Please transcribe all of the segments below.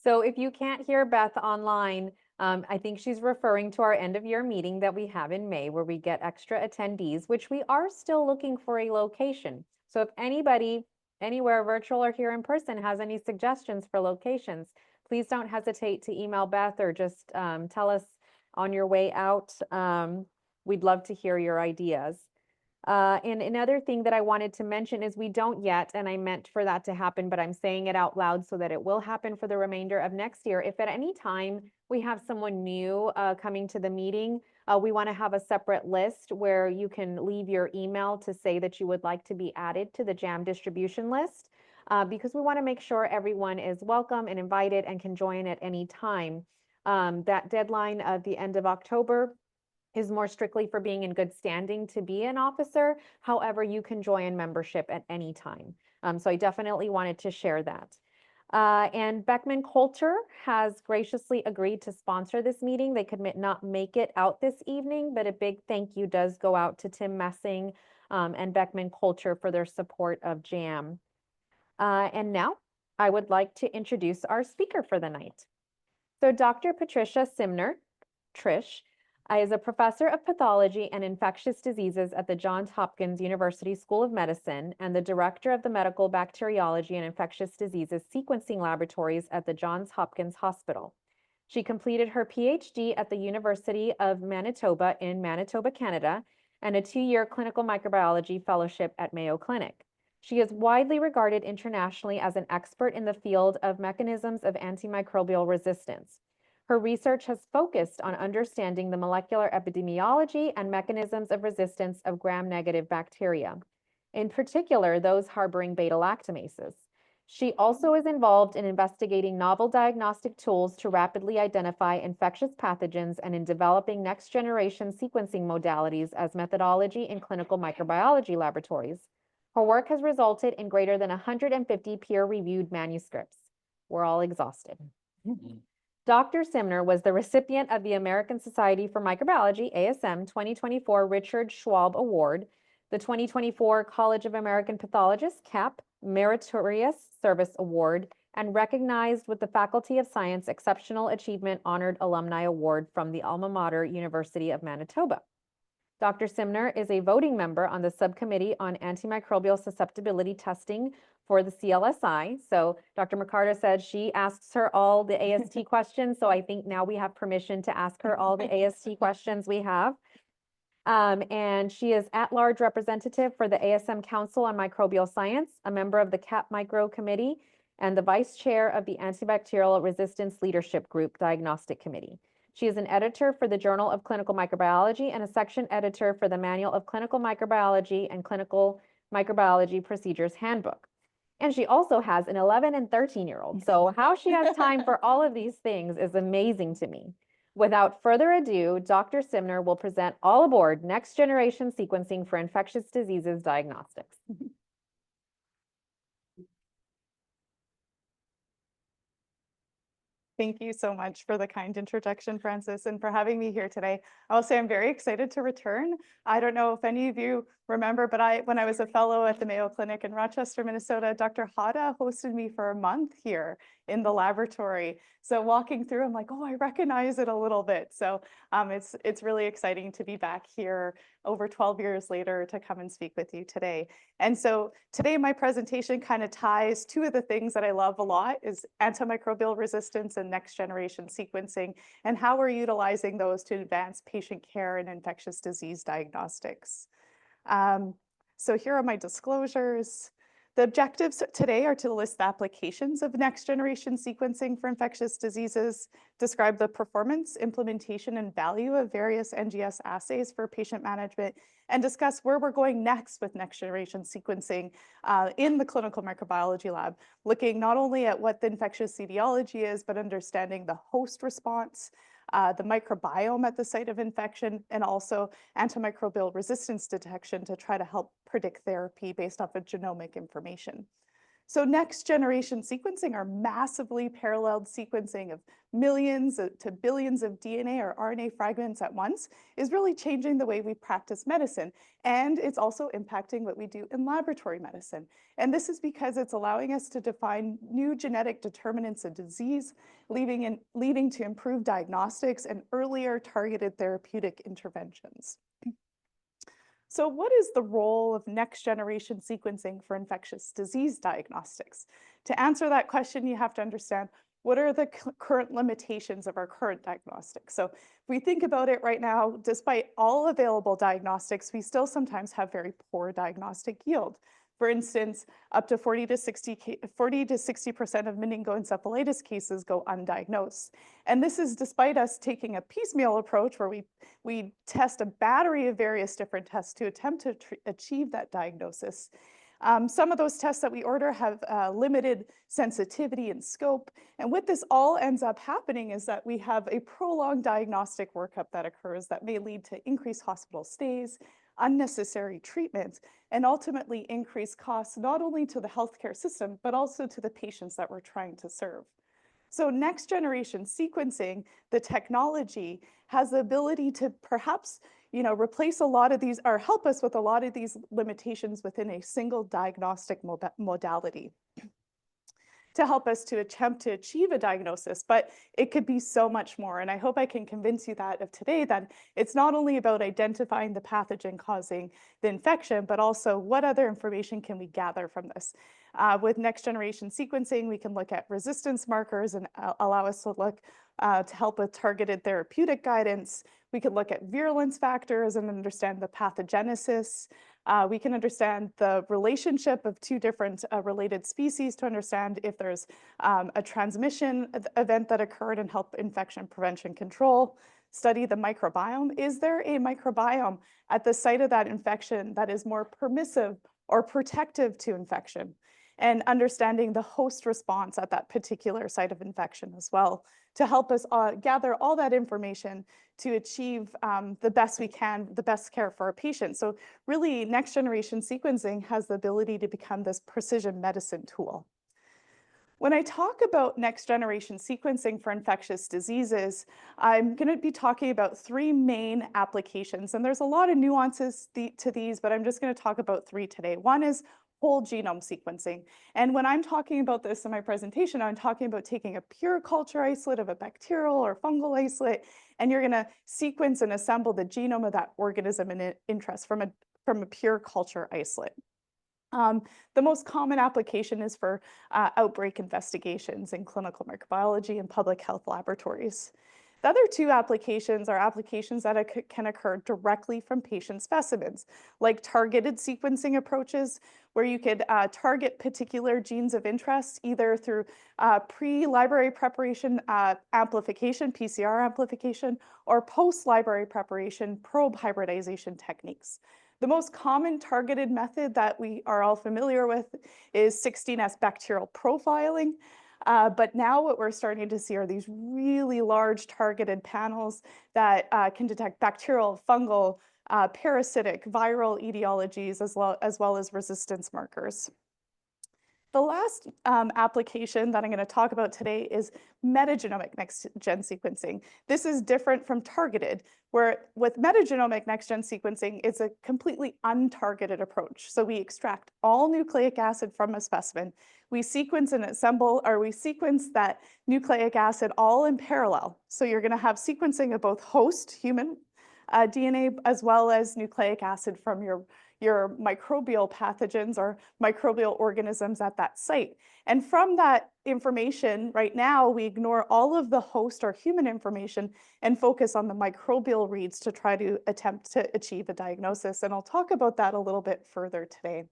So if you can't hear Beth online, I think she's referring to our end of year meeting that we have in May where we get extra attendees, which we are still looking for a location. So if anybody anywhere virtual or here in person has any suggestions for locations, please don't hesitate to email Beth or just tell us on your way out. We'd love to hear your ideas. And another thing that I wanted to mention is we don't yet, and I meant for that to happen, but I'm saying it out loud so that it will happen for the remainder of next year. If at any time we have someone new coming to the meeting, we want to have a separate list where you can leave your email to say that you would like to be added to the JAM distribution list, because we want to make sure everyone is welcome and invited and can join at any time. That deadline of the end of October is more strictly for being in good standing to be an officer. However, you can join membership at any time. So I definitely wanted to share that. And Beckman Coulter has graciously agreed to sponsor this meeting. They could not make it out this evening, but a big thank you does go out to Tim Messing and Beckman Coulter for their support of JAM. And now I would like to introduce our speaker for the night. So Dr. Patricia Simner, Trish, is a professor of pathology and infectious diseases at the Johns Hopkins University School of Medicine and the director of the medical bacteriology and infectious diseases sequencing laboratories at the Johns Hopkins Hospital. She completed her PhD at the University of Manitoba in Manitoba, Canada, and a 2-year clinical microbiology fellowship at Mayo Clinic. She is widely regarded internationally as an expert in the field of mechanisms of antimicrobial resistance. Her research has focused on understanding the molecular epidemiology and mechanisms of resistance of gram-negative bacteria, in particular those harboring beta-lactamases. She also is involved in investigating novel diagnostic tools to rapidly identify infectious pathogens and in developing next-generation sequencing modalities as methodology in clinical microbiology laboratories. Her work has resulted in greater than 150 peer-reviewed manuscripts. We're all exhausted. Dr. Simner was the recipient of the American Society for Microbiology, ASM 2024 Richard Schwab Award, the 2024 College of American Pathologists, CAP, Meritorious Service Award, and recognized with the Faculty of Science Exceptional Achievement Honored Alumni Award from the alma mater University of Manitoba. Dr. Simner is a voting member on the Subcommittee on Antimicrobial Susceptibility Testing for the CLSI. So Dr. McCarter said she asks her all the AST questions. So I think now we have permission to ask her all the AST questions we have. And she is at-large representative for the ASM Council on Microbial Science, a member of the CAP Micro Committee, and the vice chair of the Antibacterial Resistance Leadership Group Diagnostic Committee. She is an editor for the Journal of Clinical Microbiology and a section editor for the Manual of Clinical Microbiology and Clinical Microbiology Procedures Handbook. And she also has an 11 and 13-year-old. So how she has time for all of these things is amazing to me. Without further ado, Dr. Simner will present All Aboard Next Generation Sequencing for Infectious Diseases Diagnostics. Thank you so much for the kind introduction, Francis, and for having me here today. I'll say I'm very excited to return. I don't know if any of you remember, but when I was a fellow at the Mayo Clinic in Rochester, Minnesota, Dr. Hada hosted me for a month here in the laboratory. So walking through, I'm like, oh, I recognize it a little bit. So it's really exciting to be back here over 12 years later to come and speak with you today. And so today my presentation kind of ties two of the things that I love a lot is antimicrobial resistance and next generation sequencing and how we're utilizing those to advance patient care and infectious disease diagnostics. So here are my disclosures. The objectives today are to list the applications of next generation sequencing for infectious diseases, describe the performance, implementation, and value of various NGS assays for patient management, and discuss where we're going next with next generation sequencing in the clinical microbiology lab, looking not only at what the infectious etiology is, but understanding the host response, the microbiome at the site of infection, and also antimicrobial resistance detection to try to help predict therapy based off of genomic information. So next generation sequencing, or massively paralleled sequencing of millions to billions of DNA or RNA fragments at once, is really changing the way we practice medicine. And it's also impacting what we do in laboratory medicine. And this is because it's allowing us to define new genetic determinants of disease, leading to improved diagnostics and earlier targeted therapeutic interventions. So what is the role of next generation sequencing for infectious disease diagnostics? To answer that question, you have to understand what are the current limitations of our current diagnostics. So if we think about it right now, despite all available diagnostics, we still sometimes have very poor diagnostic yield. For instance, up to 40 to 60% of meningoencephalitis cases go undiagnosed. And this is despite us taking a piecemeal approach where we test a battery of various different tests to attempt to achieve that diagnosis. Some of those tests that we order have limited sensitivity and scope. And what this all ends up happening is that we have a prolonged diagnostic workup that occurs that may lead to increased hospital stays, unnecessary treatment, and ultimately increased costs not only to the healthcare system, but also to the patients that we're trying to serve. So next generation sequencing, the technology, has the ability to perhaps replace a lot of these, or help us with a lot of these limitations within a single diagnostic modality to help us to attempt to achieve a diagnosis, but it could be so much more. And I hope I can convince you that of today that it's not only about identifying the pathogen causing the infection, but also what other information can we gather from this. With next generation sequencing, we can look at resistance markers and allow us to look to help with targeted therapeutic guidance. We can look at virulence factors and understand the pathogenesis. We can understand the relationship of two different related species to understand if there's a transmission event that occurred and help infection prevention control. Study the microbiome. Is there a microbiome at the site of that infection that is more permissive or protective to infection? And understanding the host response at that particular site of infection as well, to help us gather all that information to achieve the best we can, the best care for our patients. So really, next generation sequencing has the ability to become this precision medicine tool. When I talk about next generation sequencing for infectious diseases, I'm going to be talking about three main applications. And there's a lot of nuances to these, but I'm just going to talk about three today. One is whole genome sequencing. And when I'm talking about this in my presentation, I'm talking about taking a pure culture isolate of a bacterial or fungal isolate, and you're going to sequence and assemble the genome of that organism in interest from a pure culture isolate. The most common application is for outbreak investigations in clinical microbiology and public health laboratories. The other two applications are applications that can occur directly from patient specimens, like targeted sequencing approaches, where you could target particular genes of interest, either through pre-library preparation amplification, PCR amplification, or post-library preparation probe hybridization techniques. The most common targeted method that we are all familiar with is 16S bacterial profiling. But now what we're starting to see are these really large targeted panels that can detect bacterial, fungal, parasitic, viral etiologies, as well as resistance markers. The last application that I'm going to talk about today is metagenomic next-gen sequencing. This is different from targeted, where with metagenomic next-gen sequencing, it's a completely untargeted approach. So we extract all nucleic acid from a specimen. We sequence and assemble, or we sequence that nucleic acid all in parallel. So you're going to have sequencing of both host human DNA as well as nucleic acid from your microbial pathogens or microbial organisms at that site. And from that information, right now, we ignore all of the host or human information and focus on the microbial reads to try to attempt to achieve a diagnosis. And I'll talk about that a little bit further today.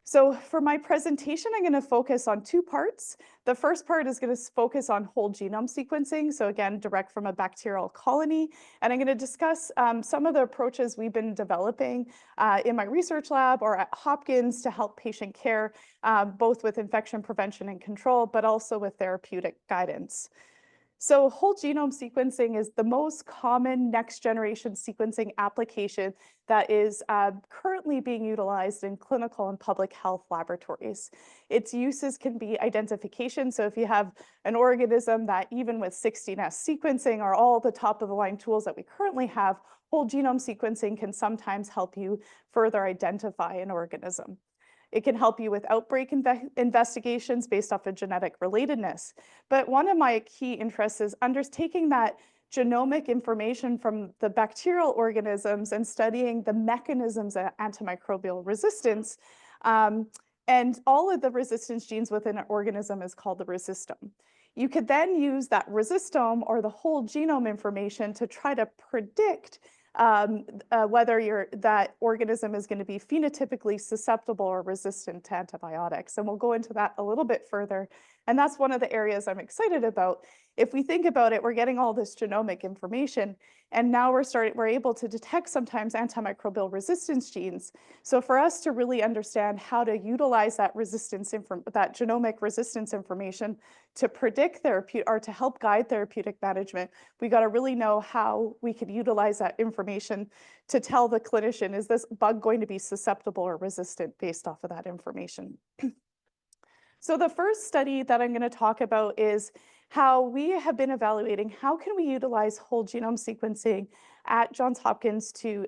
So for my presentation, I'm going to focus on two parts. The first part is going to focus on whole genome sequencing. So again, direct from a bacterial colony. And I'm going to discuss some of the approaches we've been developing in my research lab or at Hopkins to help patient care, both with infection prevention and control, but also with therapeutic guidance. So whole genome sequencing is the most common next generation sequencing application that is currently being utilized in clinical and public health laboratories. Its uses can be identification. So if you have an organism that even with 16S sequencing are all the top of the line tools that we currently have, whole genome sequencing can sometimes help you further identify an organism. It can help you with outbreak investigations based off of genetic relatedness. But one of my key interests is taking that genomic information from the bacterial organisms and studying the mechanisms of antimicrobial resistance. And all of the resistance genes within an organism is called the resistome. You could then use that resistome or the whole genome information to try to predict whether that organism is going to be phenotypically susceptible or resistant to antibiotics. And we'll go into that a little bit further. And that's one of the areas I'm excited about. If we think about it, we're getting all this genomic information, and now we're able to detect sometimes antimicrobial resistance genes. So for us to really understand how to utilize that that genomic resistance information to predict therapeutic or to help guide therapeutic management, we got to really know how we could utilize that information to tell the clinician, is this bug going to be susceptible or resistant based off of that information? So the first study that I'm going to talk about is how we have been evaluating how can we utilize whole genome sequencing at Johns Hopkins to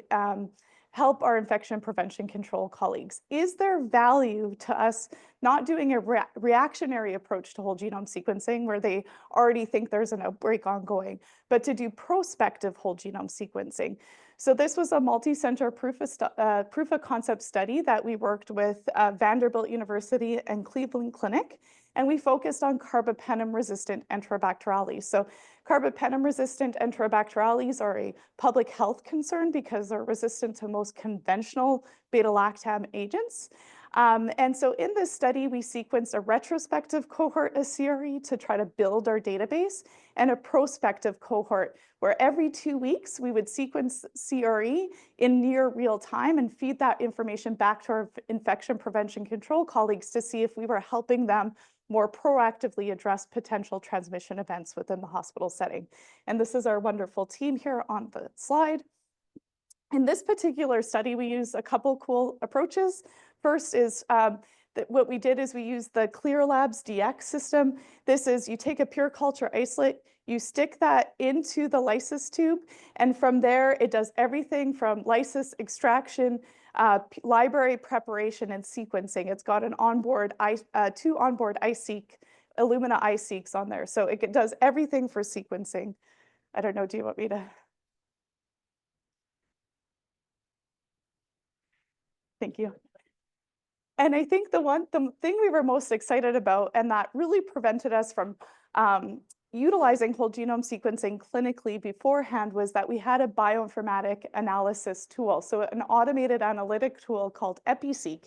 help our infection prevention control colleagues. Is there value to us not doing a reactionary approach to whole genome sequencing where they already think there's an outbreak ongoing, but to do prospective whole genome sequencing? So this was a multi-center proof of concept study that we worked with Vanderbilt University and Cleveland Clinic, and we focused on carbapenem-resistant Enterobacterales. So carbapenem-resistant Enterobacterales are a public health concern because they're resistant to most conventional beta-lactam agents. And so in this study, we sequenced a retrospective cohort of CRE to try to build our database, and a prospective cohort where every 2 weeks we would sequence CRE in near real time and feed that information back to our infection prevention control colleagues to see if we were helping them more proactively address potential transmission events within the hospital setting. And this is our wonderful team here on the slide. In this particular study, we used a couple cool approaches. First is what we did is we used the Clear Labs DX system. This is you take a pure culture isolate, you stick that into the lysis tube, and from there it does everything from lysis extraction, library preparation, and sequencing. It's got an onboard two onboard iSeq, Illumina iSeqs on there. So it does everything for sequencing. I don't know, do you want me to? Thank you. And I think the thing we were most excited about, and that really prevented us from utilizing whole genome sequencing clinically beforehand, was that we had a bioinformatic analysis tool. So an automated analytic tool called EpiSeq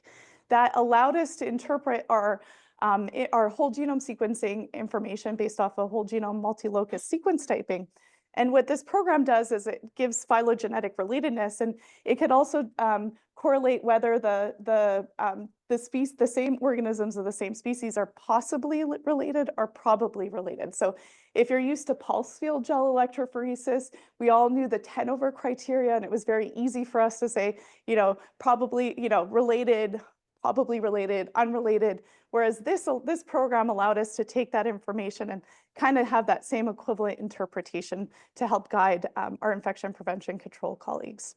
that allowed us to interpret our whole genome sequencing information based off of whole genome multi-locus sequence typing. And what this program does is it gives phylogenetic relatedness, and it could also correlate whether the same organisms of the same species are possibly related or probably related. So if you're used to pulse field gel electrophoresis, we all knew the 10-over criteria, and it was very easy for us to say, probably, related, probably related, unrelated. Whereas this program allowed us to take that information and kind of have that same equivalent interpretation to help guide our infection prevention control colleagues.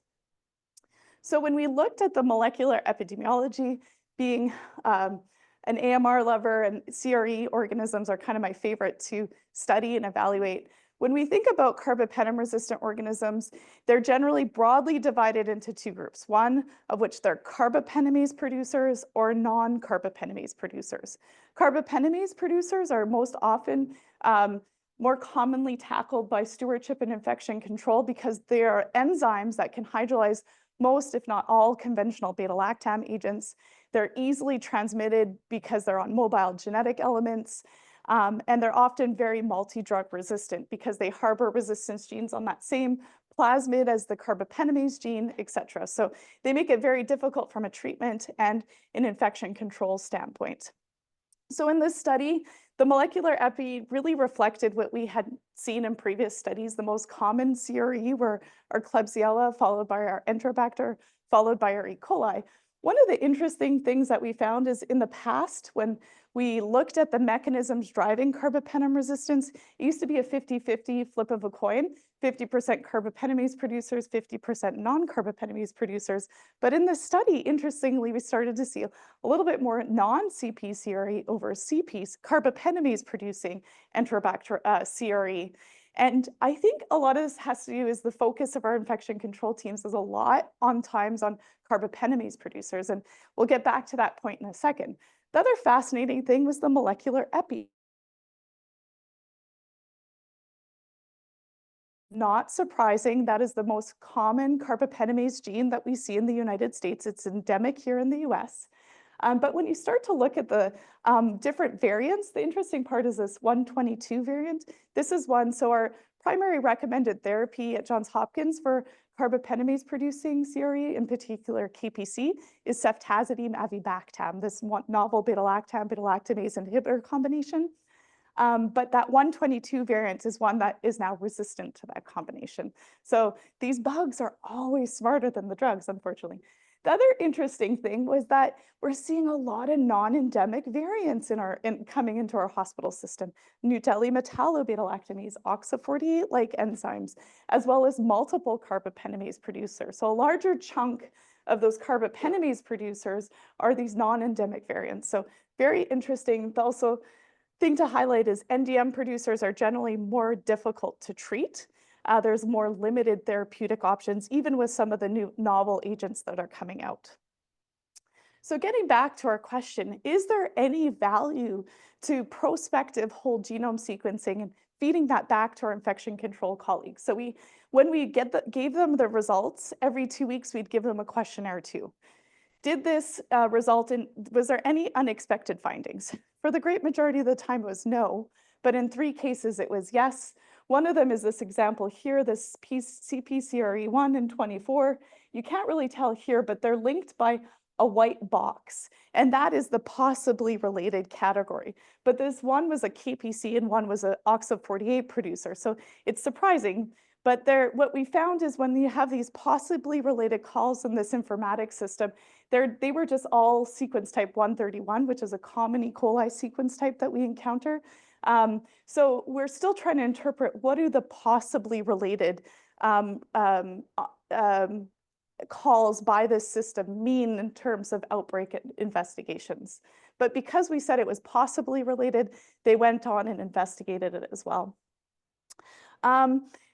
So when we looked at the molecular epidemiology, being an AMR lover, and CRE organisms are kind of my favorite to study and evaluate. When we think about carbapenem-resistant organisms, they're generally broadly divided into two groups, one of which they're carbapenemase producers or non-carbapenemase producers. Carbapenemase producers are most often more commonly tackled by stewardship and infection control because they are enzymes that can hydrolyze most, if not all, conventional beta-lactam agents. They're easily transmitted because they're on mobile genetic elements. And they're often very multi-drug resistant because they harbor resistance genes on that same plasmid as the carbapenemase gene, et cetera. So they make it very difficult from a treatment and an infection control standpoint. So in this study, the molecular epi really reflected what we had seen in previous studies. The most common CRE were our Klebsiella, followed by our Enterobacter, followed by our E. coli. One of the interesting things that we found is in the past, when we looked at the mechanisms driving carbapenem resistance, it used to be a 50-50 flip of a coin, 50% carbapenemase producers, 50% non-carbapenemase producers. But in this study, interestingly, we started to see a little bit more non-CP CRE over CP, carbapenemase producing Enterobacter CRE. And I think a lot of this has to do is the focus of our infection control teams is a lot on times on carbapenemase producers. And we'll get back to that point in a second. The other fascinating thing was the molecular epi. Not surprising, that is the most common carbapenemase gene that we see in the United States. It's endemic here in the US. But when you start to look at the different variants, the interesting part is this 122 variant. This is one, so our primary recommended therapy at Johns Hopkins for carbapenemase producing CRE, in particular KPC, is ceftazidime avibactam, this novel beta-lactam, beta-lactamase inhibitor combination. But that 122 variant is one that is now resistant to that combination. So these bugs are always smarter than the drugs, unfortunately. The other interesting thing was that we're seeing a lot of non-endemic variants coming into our hospital system. New Delhi metallo-beta-lactamase, OXA48-like enzymes, as well as multiple carbapenemase producers. So a larger chunk of those carbapenemase producers are these non-endemic variants. So very interesting. Also, thing to highlight is NDM producers are generally more difficult to treat. There's more limited therapeutic options, even with some of the new novel agents that are coming out. So getting back to our question, is there any value to prospective whole genome sequencing and feeding that back to our infection control colleagues? So when we gave them the results, every 2 weeks, we'd give them a questionnaire too. Did this was there any unexpected findings? For the great majority of the time, it was no, but in 3 cases, it was yes. One of them is this example here, this CPCRE1 and 24. You can't really tell here, but they're linked by a white box, and that is the possibly related category. But this one was a KPC and one was an OXA48 producer, so it's surprising. But what we found is when you have these possibly related calls in this informatics system, they were just all sequence type 131, which is a common E. coli sequence type that we encounter. So we're still trying to interpret what do the possibly related calls by this system mean in terms of outbreak investigations. But because we said it was possibly related, they went on and investigated it as well.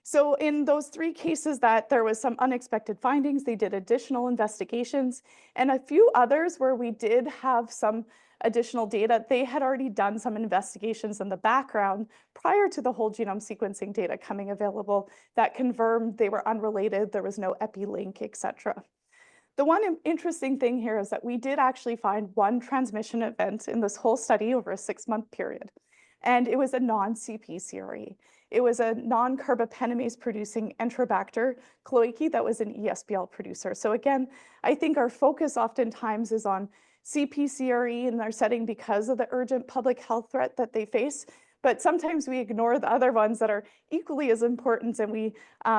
So in those 3 cases that there was some unexpected findings, they did additional investigations, and a few others where we did have some additional data, they had already done some investigations in the background prior to the whole genome sequencing data coming available that confirmed they were unrelated, there was no epi-link, etc. The one interesting thing here is that we did actually find one transmission event in this whole study over a 6-month period, and it was a non-CP CRE. It was a non-carbapenemase producing Enterobacter cloacae that was an ESBL producer. So again, I think our focus oftentimes is on CP CRE in our setting because of the urgent public health threat that they face. But sometimes we ignore the other ones that are equally as important, and we,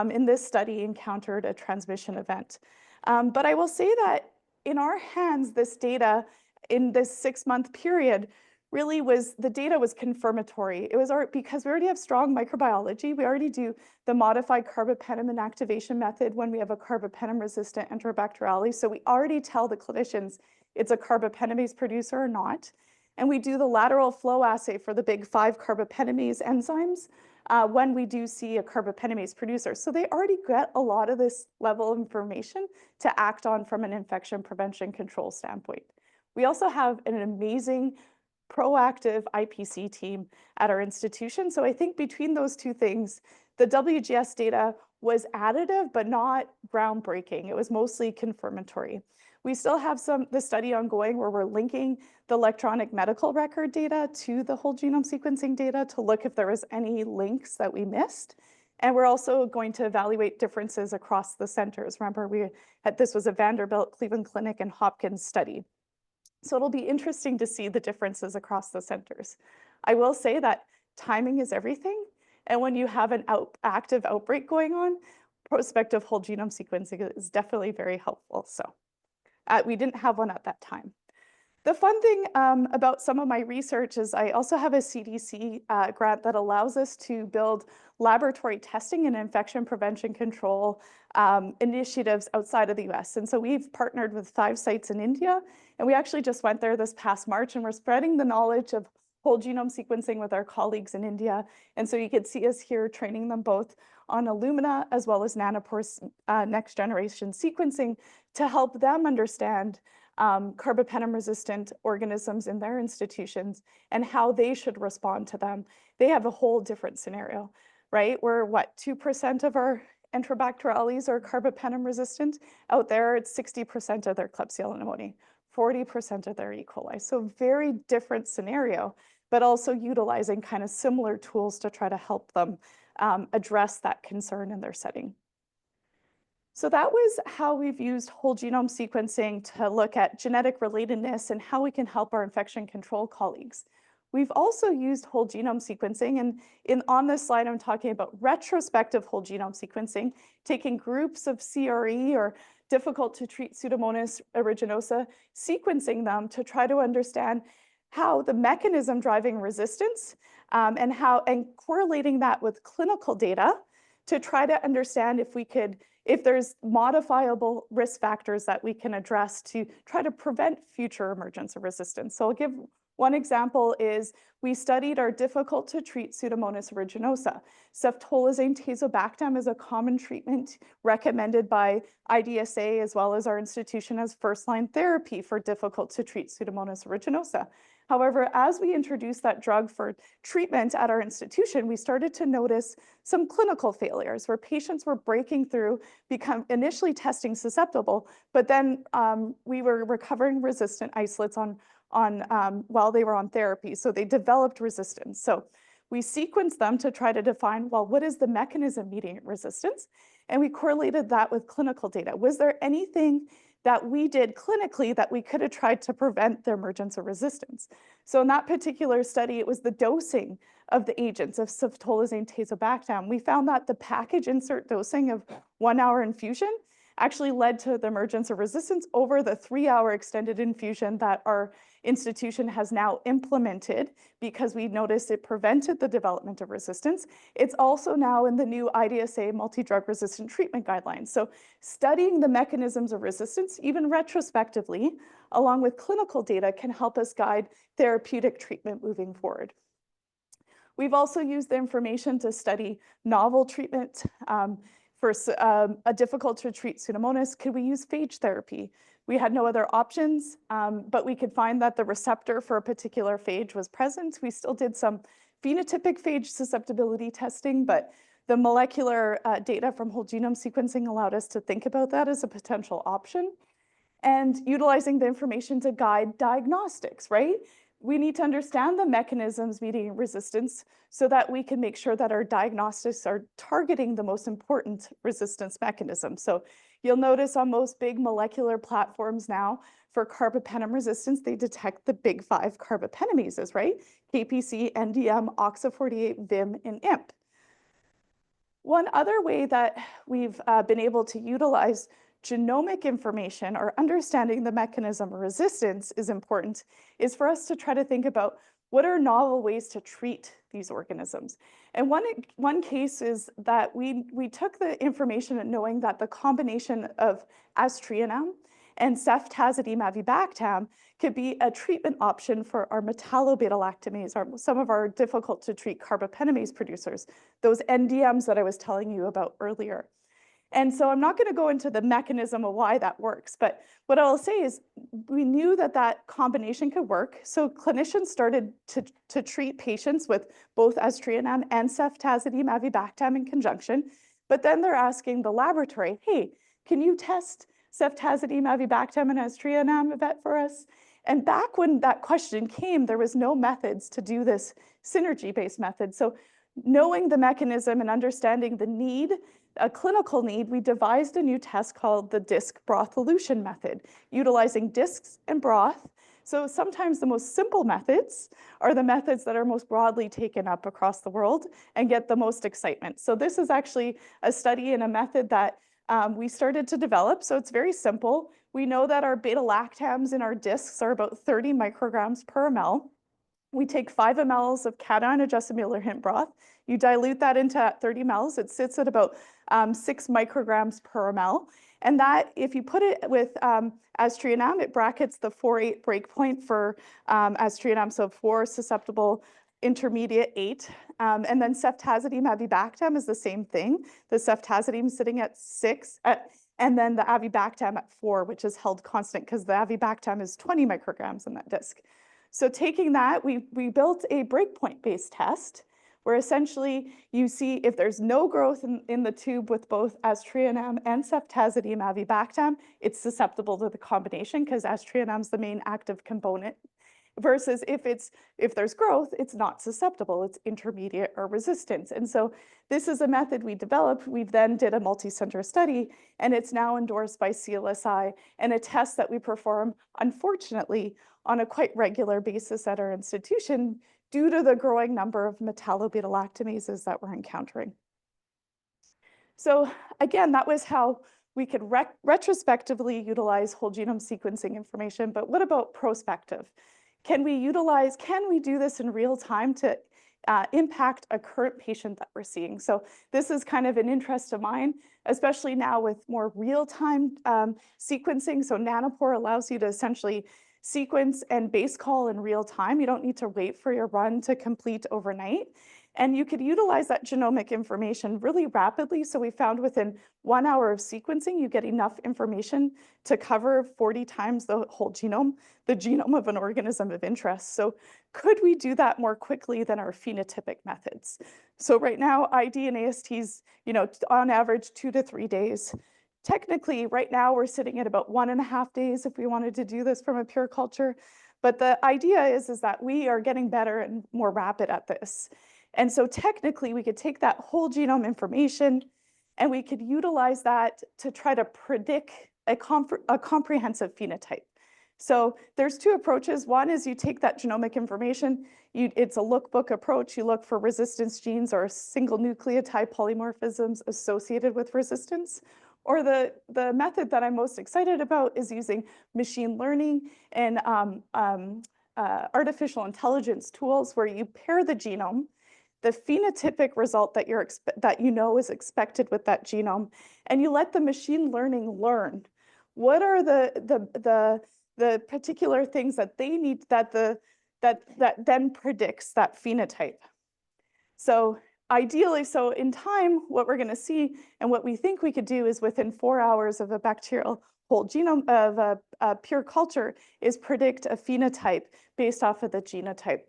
in this study, encountered a transmission event. But I will say that in our hands, this data in this 6-month period really the data was confirmatory. It was because we already have strong microbiology. We already do the modified carbapenem inactivation method when we have a carbapenem-resistant Enterobacterales. So we already tell the clinicians it's a carbapenemase producer or not. And we do the lateral flow assay for the big 5 carbapenemase enzymes when we do see a carbapenemase producer. So they already get a lot of this level of information to act on from an infection prevention control standpoint. We also have an amazing proactive IPC team at our institution. So I think between those 2 things, the WGS data was additive, but not groundbreaking. It was mostly confirmatory. We still have the study ongoing where we're linking the electronic medical record data to the whole genome sequencing data to look if there was any links that we missed. And we're also going to evaluate differences across the centers. Remember, this was a Vanderbilt, Cleveland Clinic, and Hopkins study. So it'll be interesting to see the differences across the centers. I will say that timing is everything. And when you have an active outbreak going on, prospective whole genome sequencing is definitely very helpful. So we didn't have one at that time. The fun thing about some of my research is I also have a CDC grant that allows us to build laboratory testing and infection prevention control initiatives outside of the US. And so we've partnered with 5 sites in India, and we actually just went there this past March, and we're spreading the knowledge of whole genome sequencing with our colleagues in India. And so you could see us here training them both on Illumina as well as Nanopore's next generation sequencing to help them understand carbapenem-resistant organisms in their institutions and how they should respond to them. They have a whole different scenario, right? Where 2% of our Enterobacterales are carbapenem resistant. Out there, it's 60% of their Klebsiella pneumoniae, 40% of their E. coli. So very different scenario, but also utilizing kind of similar tools to try to help them address that concern in their setting. So that was how we've used whole genome sequencing to look at genetic relatedness and how we can help our infection control colleagues. We've also used whole genome sequencing, and on this slide, I'm talking about retrospective whole genome sequencing, taking groups of CRE or difficult to treat Pseudomonas aeruginosa, sequencing them to try to understand how the mechanism driving resistance and correlating that with clinical data to try to understand if there's modifiable risk factors that we can address to try to prevent future emergence of resistance. So I'll give one example is we studied our difficult to treat Pseudomonas aeruginosa. Ceftolozane tazobactam is a common treatment recommended by IDSA as well as our institution as first-line therapy for difficult to treat Pseudomonas aeruginosa. However, as we introduced that drug for treatment at our institution, we started to notice some clinical failures where patients were breaking through, initially testing susceptible, but then we were recovering resistant isolates while they were on therapy. So they developed resistance. So we sequenced them to try to define, well, what is the mechanism mediating resistance? And we correlated that with clinical data. Was there anything that we did clinically that we could have tried to prevent the emergence of resistance? So in that particular study, it was the dosing of the agents of ceftolozane tazobactam. We found that the package insert dosing of 1 hour infusion actually led to the emergence of resistance over the 3-hour extended infusion that our institution has now implemented because we noticed it prevented the development of resistance. It's also now in the new IDSA multi-drug resistant treatment guidelines. So studying the mechanisms of resistance, even retrospectively, along with clinical data, can help us guide therapeutic treatment moving forward. We've also used the information to study novel treatment. For a difficult to treat Pseudomonas, could we use phage therapy? We had no other options, but we could find that the receptor for a particular phage was present. We still did some phenotypic phage susceptibility testing, but the molecular data from whole genome sequencing allowed us to think about that as a potential option. And utilizing the information to guide diagnostics, right? We need to understand the mechanisms mediating resistance so that we can make sure that our diagnostics are targeting the most important resistance mechanisms. So you'll notice on most big molecular platforms now for carbapenem resistance, they detect the big 5 carbapenemases, right? KPC, NDM, OXA48, VIM, and IMP. One other way that we've been able to utilize genomic information or understanding the mechanism of resistance is important is for us to try to think about what are novel ways to treat these organisms. And one case is that we took the information and knowing that the combination of aztreonam and ceftazidime-avibactam could be a treatment option for our metallo-beta-lactamase, some of our difficult to treat carbapenemase producers, those NDMs that I was telling you about earlier. And so I'm not going to go into the mechanism of why that works, but what I'll say is we knew that that combination could work. So clinicians started to treat patients with both aztreonam and ceftazidime-avibactam in conjunction, but then they're asking the laboratory, hey, can you test ceftazidime-avibactam and aztreonam for us? And back when that question came, there was no methods to do this synergy-based method. So knowing the mechanism and understanding the need, a clinical need, we devised a new test called the disc broth elution method, utilizing discs and broth So sometimes the most simple methods are the methods that are most broadly taken up across the world and get the most excitement. So this is actually a study and a method that we started to develop. So it's very simple. We know that our beta-lactams in our discs are about 30 micrograms per ml. We take 5 mLs of cation-adjusted Mueller-Hint broth. You dilute that into 30 mLs. It sits at about 6 micrograms per ml. And that, if you put it with aztreonam, it brackets the 4-8 breakpoint for aztreonam, so 4 susceptible, intermediate 8. And then ceftazidime avibactam is the same thing. The ceftazidime sitting at 6, and then the avibactam at 4, which is held constant because the avibactam is 20 micrograms in that disc. So taking that, we built a breakpoint-based test where essentially you see if there's no growth in the tube with both aztreonam and ceftazidime avibactam, it's susceptible to the combination because aztreonam is the main active component. Versus if there's growth, it's not susceptible, it's intermediate or resistant. And so this is a method we developed. We've then did a multi-center study, and it's now endorsed by CLSI, and a test that we perform, unfortunately, on a quite regular basis at our institution due to the growing number of metallo-beta-lactamases that we're encountering. So again, that was how we could retrospectively utilize whole genome sequencing information, but what about prospective? Can we do this in real time to impact a current patient that we're seeing? So this is kind of an interest of mine, especially now with more real-time sequencing. So Nanopore allows you to essentially sequence and base call in real time. You don't need to wait for your run to complete overnight. And you could utilize that genomic information really rapidly. So we found within 1 hour of sequencing, you get enough information to cover 40 times the whole genome, the genome of an organism of interest. So could we do that more quickly than our phenotypic methods? So right now, ID and ASTs, on average 2 to 3 days. Technically, right now, we're sitting at about 1.5 days if we wanted to do this from a pure culture. But the idea is that we are getting better and more rapid at this. And so technically, we could take that whole genome information and we could utilize that to try to predict a comprehensive phenotype. So there's 2 approaches. One is you take that genomic information, it's a lookbook approach. You look for resistance genes or single nucleotide polymorphisms associated with resistance. Or the method that I'm most excited about is using machine learning and artificial intelligence tools where you pair the genome, the phenotypic result that is expected with that genome, and you let the machine learning learn what are the particular things that they need that then predicts that phenotype. So ideally, so in time, what we're going to see and what we think we could do is within 4 hours of a bacterial whole genome of a pure culture is predict a phenotype based off of the genotype.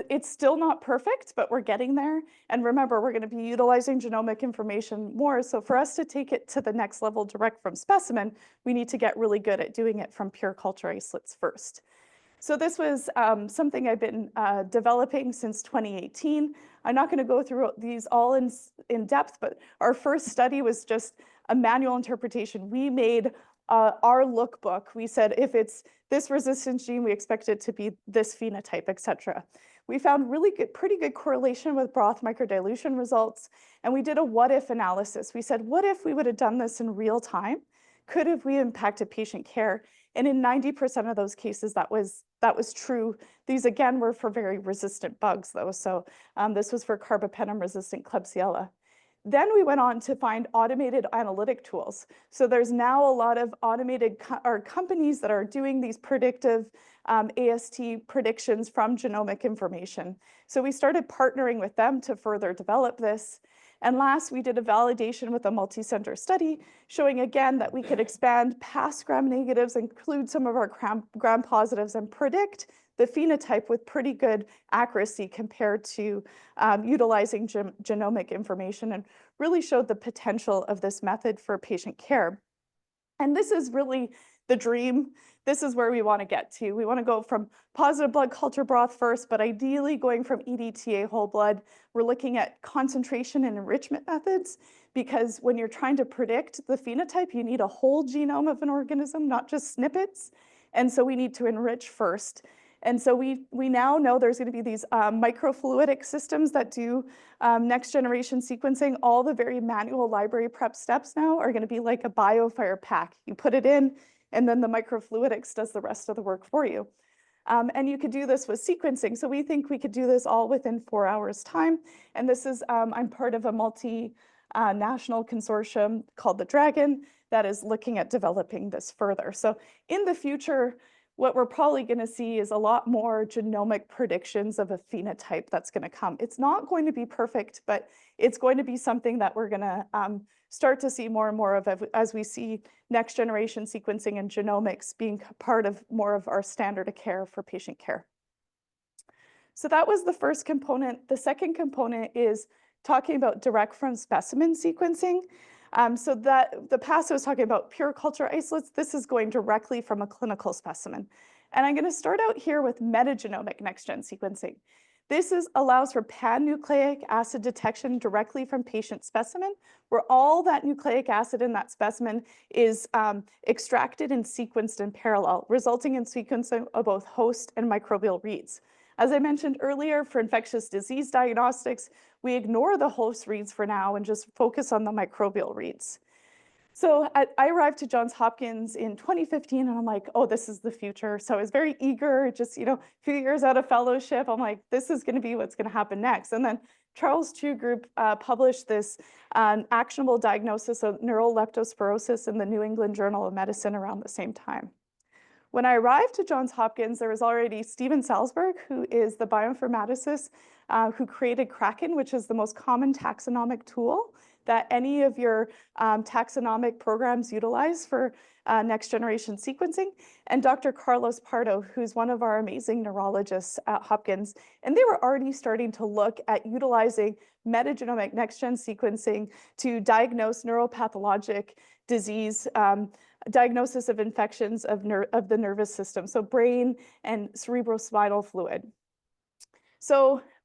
It's still not perfect, but we're getting there. And remember, we're going to be utilizing genomic information more. So for us to take it to the next level direct from specimen, we need to get really good at doing it from pure culture isolates first. So this was something I've been developing since 2018. I'm not going to go through these all in depth, but our first study was just a manual interpretation. We made our lookbook. We said, if it's this resistance gene, we expect it to be this phenotype, et cetera. We found pretty good correlation with broth microdilution results. And we did a what if analysis. We said, what if we would have done this in real time? Could have we impacted patient care? And in 90% of those cases, that was true. These, again, were for very resistant bugs, though. So this was for carbapenem-resistant Klebsiella. Then we went on to find automated analytic tools. So there's now a lot of automated companies that are doing these predictive AST predictions from genomic information. So we started partnering with them to further develop this. And last, we did a validation with a multi-center study showing again that we could expand past gram-negatives, include some of our gram-positives, and predict the phenotype with pretty good accuracy compared to utilizing genomic information, and really showed the potential of this method for patient care. And this is really the dream. This is where we want to get to. We want to go from positive blood culture broth first, but ideally going from EDTA whole blood. We're looking at concentration and enrichment methods, because when you're trying to predict the phenotype, you need a whole genome of an organism, not just snippets. And so we need to enrich first. And so we now know there's going to be these microfluidic systems that do next generation sequencing. All the very manual library prep steps now are going to be like a BioFire pack. You put it in, and then the microfluidics does the rest of the work for you. And you could do this with sequencing. So we think we could do this all within 4 hours time. And this is, I'm part of a multi-national consortium called the Dragon that is looking at developing this further. So in the future, what we're probably going to see is a lot more genomic predictions of a phenotype that's going to come. It's not going to be perfect, but it's going to be something that we're going to start to see more and more of as we see next generation sequencing and genomics being part of more of our standard of care for patient care. So that was the first component. The second component is talking about direct from specimen sequencing. So that the past I was talking about pure culture isolates, this is going directly from a clinical specimen. And I'm going to start out here with metagenomic next-gen sequencing. This allows for pan-nucleic acid detection directly from patient specimen, where all that nucleic acid in that specimen is extracted and sequenced in parallel, resulting in sequencing of both host and microbial reads. As I mentioned earlier, for infectious disease diagnostics, we ignore the host reads for now and just focus on the microbial reads. So I arrived to Johns Hopkins in 2015, and I'm like, oh, this is the future. So I was very eager, just, a few years out of fellowship. I'm like, this is going to be what's going to happen next. And then Charles Chu Group published this actionable diagnosis of neural leptospirosis in the New England Journal of Medicine around the same time. When I arrived to Johns Hopkins, there was already Steven Salzberg, who is the bioinformaticist who created Kraken, which is the most common taxonomic tool that any of your taxonomic programs utilize for next generation sequencing, and Dr. Carlos Pardo, who's one of our amazing neurologists at Hopkins. And they were already starting to look at utilizing metagenomic next-gen sequencing to diagnose neuropathologic disease, diagnosis of infections of the nervous system, so brain and cerebrospinal fluid.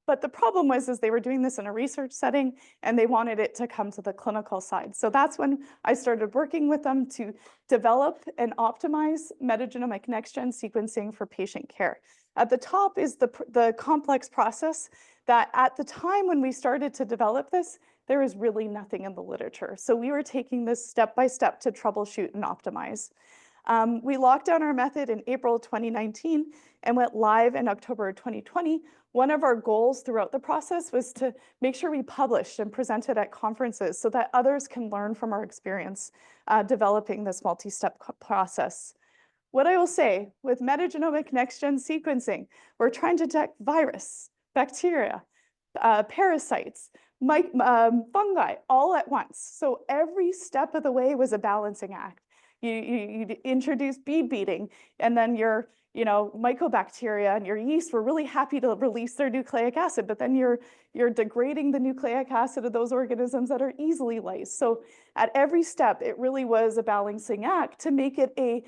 But the problem was they were doing this in a research setting, and they wanted it to come to the clinical side. So that's when I started working with them to develop and optimize metagenomic next-gen sequencing for patient care. At the top is the complex process that at the time when we started to develop this, there was really nothing in the literature. So we were taking this step by step to troubleshoot and optimize. We locked down our method in April 2019 and went live in October 2020. One of our goals throughout the process was to make sure we published and presented at conferences so that others can learn from our experience developing this multi-step process. What I will say with metagenomic next-gen sequencing, we're trying to detect virus, bacteria, parasites, fungi all at once. So every step of the way was a balancing act. You introduce bead beating, and then your mycobacteria and your yeast were really happy to release their nucleic acid, but then you're degrading the nucleic acid of those organisms that are easily lysed. So at every step, it really was a balancing act to make it a,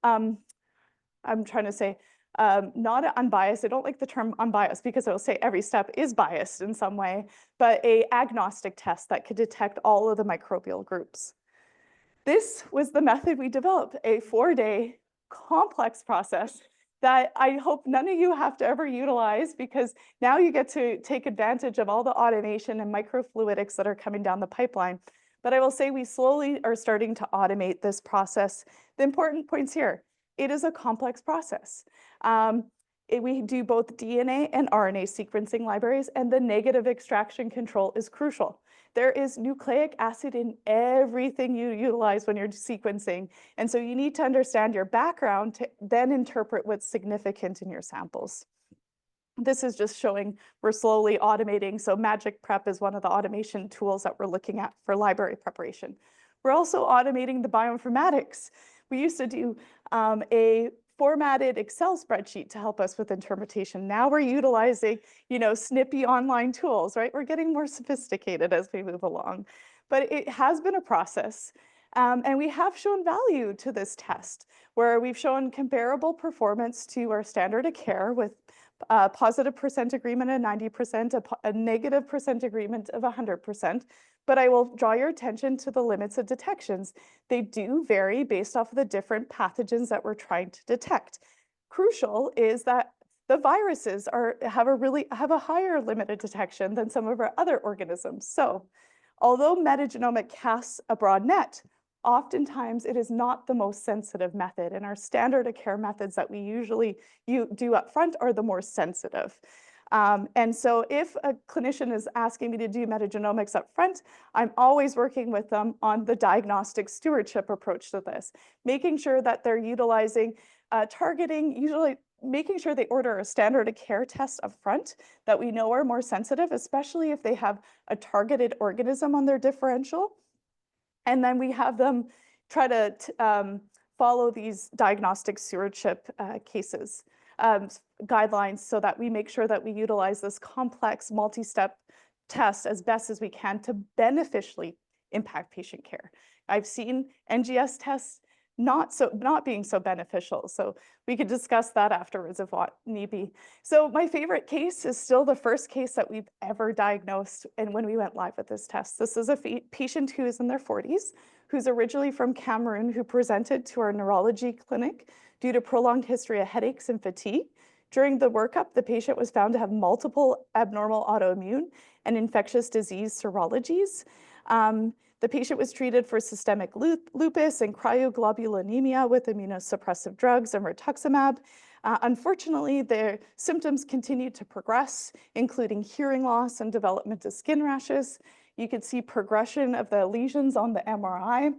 I'm trying to say, not unbiased. I don't like the term unbiased because it'll say every step is biased in some way, but a agnostic test that could detect all of the microbial groups. This was the method we developed, a 4-day complex process that I hope none of you have to ever utilize, because now you get to take advantage of all the automation and microfluidics that are coming down the pipeline. But I will say we slowly are starting to automate this process. The important points here, it is a complex process. We do both DNA and RNA sequencing libraries, and the negative extraction control is crucial. There is nucleic acid in everything you utilize when you're sequencing. And so you need to understand your background to then interpret what's significant in your samples. This is just showing we're slowly automating. So Magic Prep is one of the automation tools that we're looking at for library preparation. We're also automating the bioinformatics. We used to do a formatted Excel spreadsheet to help us with interpretation. Now we're utilizing, snippy online tools, right? We're getting more sophisticated as we move along. But it has been a process. And we have shown value to this test, where we've shown comparable performance to our standard of care with positive percent agreement of 90%, a negative percent agreement of 100%. But I will draw your attention to the limits of detections. They do vary based off of the different pathogens that we're trying to detect. Crucial is that the viruses have a higher limit of detection than some of our other organisms. So although metagenomic casts a broad net, oftentimes it is not the most sensitive method, and our standard of care methods that we usually do up front are the more sensitive. And so if a clinician is asking me to do metagenomics up front, I'm always working with them on the diagnostic stewardship approach to this, making sure that they're utilizing targeting, usually making sure they order a standard of care test up front that we know are more sensitive, especially if they have a targeted organism on their differential. And then we have them try to follow these diagnostic stewardship guidelines so that we make sure that we utilize this complex multi-step test as best as we can to beneficially impact patient care. I've seen NGS tests not being so beneficial. So we could discuss that afterwards if need be. So my favorite case is still the first case that we've ever diagnosed and when we went live with this test. This is a patient who is in their 40s, who's originally from Cameroon, who presented to our neurology clinic due to prolonged history of headaches and fatigue. During the workup, the patient was found to have multiple abnormal autoimmune and infectious disease serologies. The patient was treated for systemic lupus and cryoglobulinemia with immunosuppressive drugs and rituximab. Unfortunately, their symptoms continued to progress, including hearing loss and development of skin rashes. You could see progression of the lesions on the MRI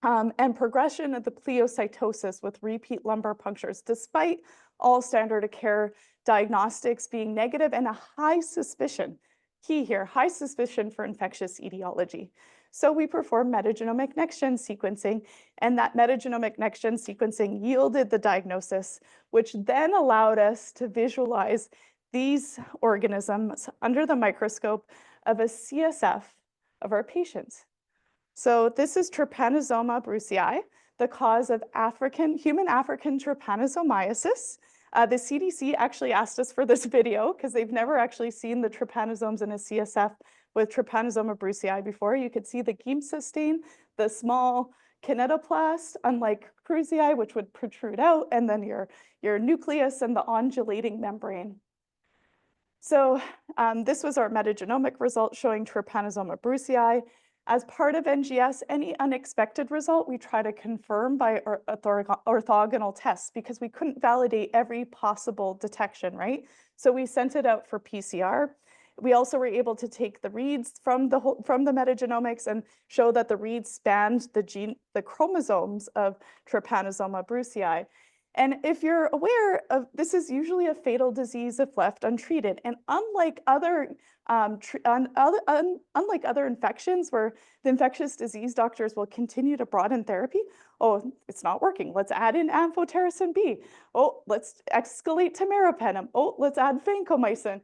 and progression of the pleocytosis with repeat lumbar punctures, despite all standard of care diagnostics being negative and a high suspicion, key here, high suspicion for infectious etiology. So we performed metagenomic next-gen sequencing, and that metagenomic next-gen sequencing yielded the diagnosis, which then allowed us to visualize these organisms under the microscope of a CSF of our patients. So this is Trypanosoma brucei, the cause of human African trypanosomiasis. The CDC actually asked us for this video because they've never actually seen the trypanosomes in a CSF with Trypanosoma brucei before. You could see the Giemsa stain, the small kinetoplast, unlike Krusei, which would protrude out, and then your nucleus and the undulating membrane. So this was our metagenomic result showing Trypanosoma brucei. As part of NGS, any unexpected result we try to confirm by orthogonal tests because we couldn't validate every possible detection, right? So we sent it out for PCR. We also were able to take the reads from the metagenomics and show that the reads spanned the chromosomes of Trypanosoma brucei. And if you're aware of, this is usually a fatal disease if left untreated. And unlike other infections where the infectious disease doctors will continue to broaden therapy, oh, it's not working, let's add in amphotericin B. Oh, let's escalate to meropenem. Oh, let's add vancomycin.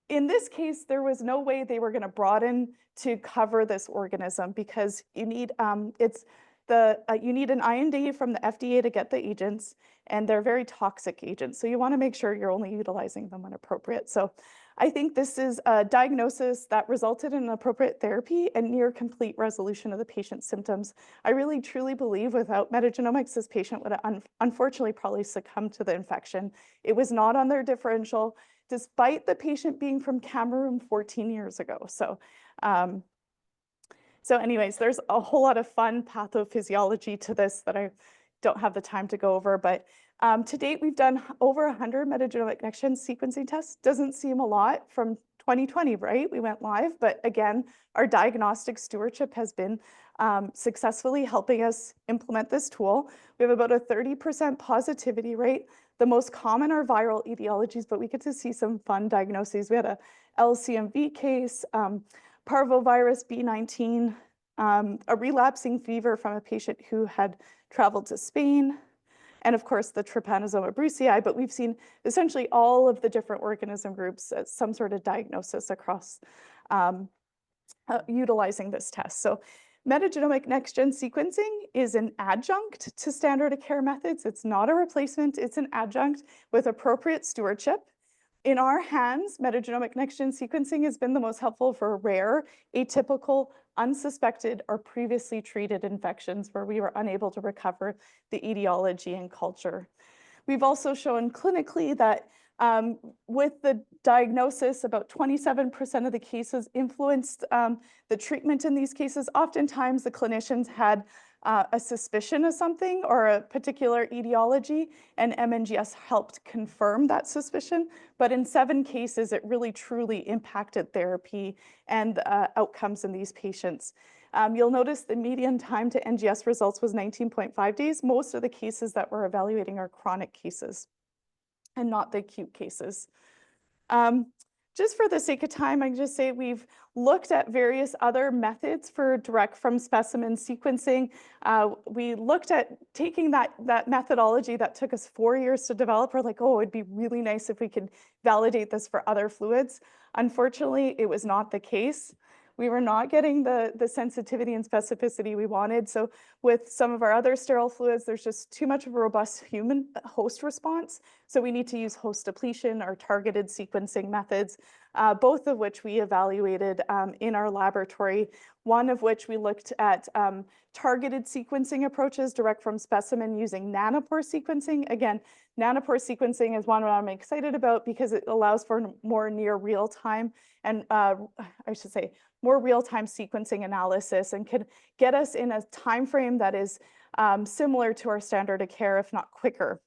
In this case, there was no way they were going to broaden to cover this organism because you need you need an IND from the FDA to get the agents, and they're very toxic agents. So you want to make sure you're only utilizing them when appropriate. So I think this is a diagnosis that resulted in an appropriate therapy and near complete resolution of the patient's symptoms. I really truly believe without metagenomics, this patient would have unfortunately probably succumbed to the infection. It was not on their differential, despite the patient being from Cameroon 14 years ago. So anyways, there's a whole lot of fun pathophysiology to this that I don't have the time to go over, but to date, we've done over 100 metagenomic next-gen sequencing tests. Doesn't seem a lot from 2020, right? We went live, but again, our diagnostic stewardship has been successfully helping us implement this tool. We have about a 30% positivity rate. The most common are viral etiologies, but we get to see some fun diagnoses. We had a LCMV case, parvovirus B19, a relapsing fever from a patient who had traveled to Spain, and of course the Trypanosoma brucei, but we've seen essentially all of the different organism groups as some sort of diagnosis across utilizing this test. So metagenomic next-gen sequencing is an adjunct to standard of care methods. It's not a replacement, it's an adjunct with appropriate stewardship. In our hands, metagenomic next-gen sequencing has been the most helpful for rare, atypical, unsuspected, or previously treated infections where we were unable to recover the etiology and culture. We've also shown clinically that with the diagnosis, about 27% of the cases influenced the treatment in these cases. Oftentimes, the clinicians had a suspicion of something or a particular etiology, and MNGS helped confirm that suspicion. But in 7 cases, it really truly impacted therapy and outcomes in these patients. You'll notice the median time to NGS results was 19.5 days. Most of the cases that we're evaluating are chronic cases and not the acute cases. Just for the sake of time, I can just say we've looked at various other methods for direct from specimen sequencing. We looked at taking that methodology that took us 4 years to develop. We're like, oh, it'd be really nice if we could validate this for other fluids. Unfortunately, it was not the case. We were not getting the sensitivity and specificity we wanted. So with some of our other sterile fluids, there's just too much of a robust human host response. So we need to use host depletion or targeted sequencing methods, both of which we evaluated in our laboratory. One of which we looked at targeted sequencing approaches direct from specimen using nanopore sequencing. Again, nanopore sequencing is one that I'm excited about because it allows for more near real time and I should say more real-time sequencing analysis and could get us in a time frame that is similar to our standard of care, if not quicker.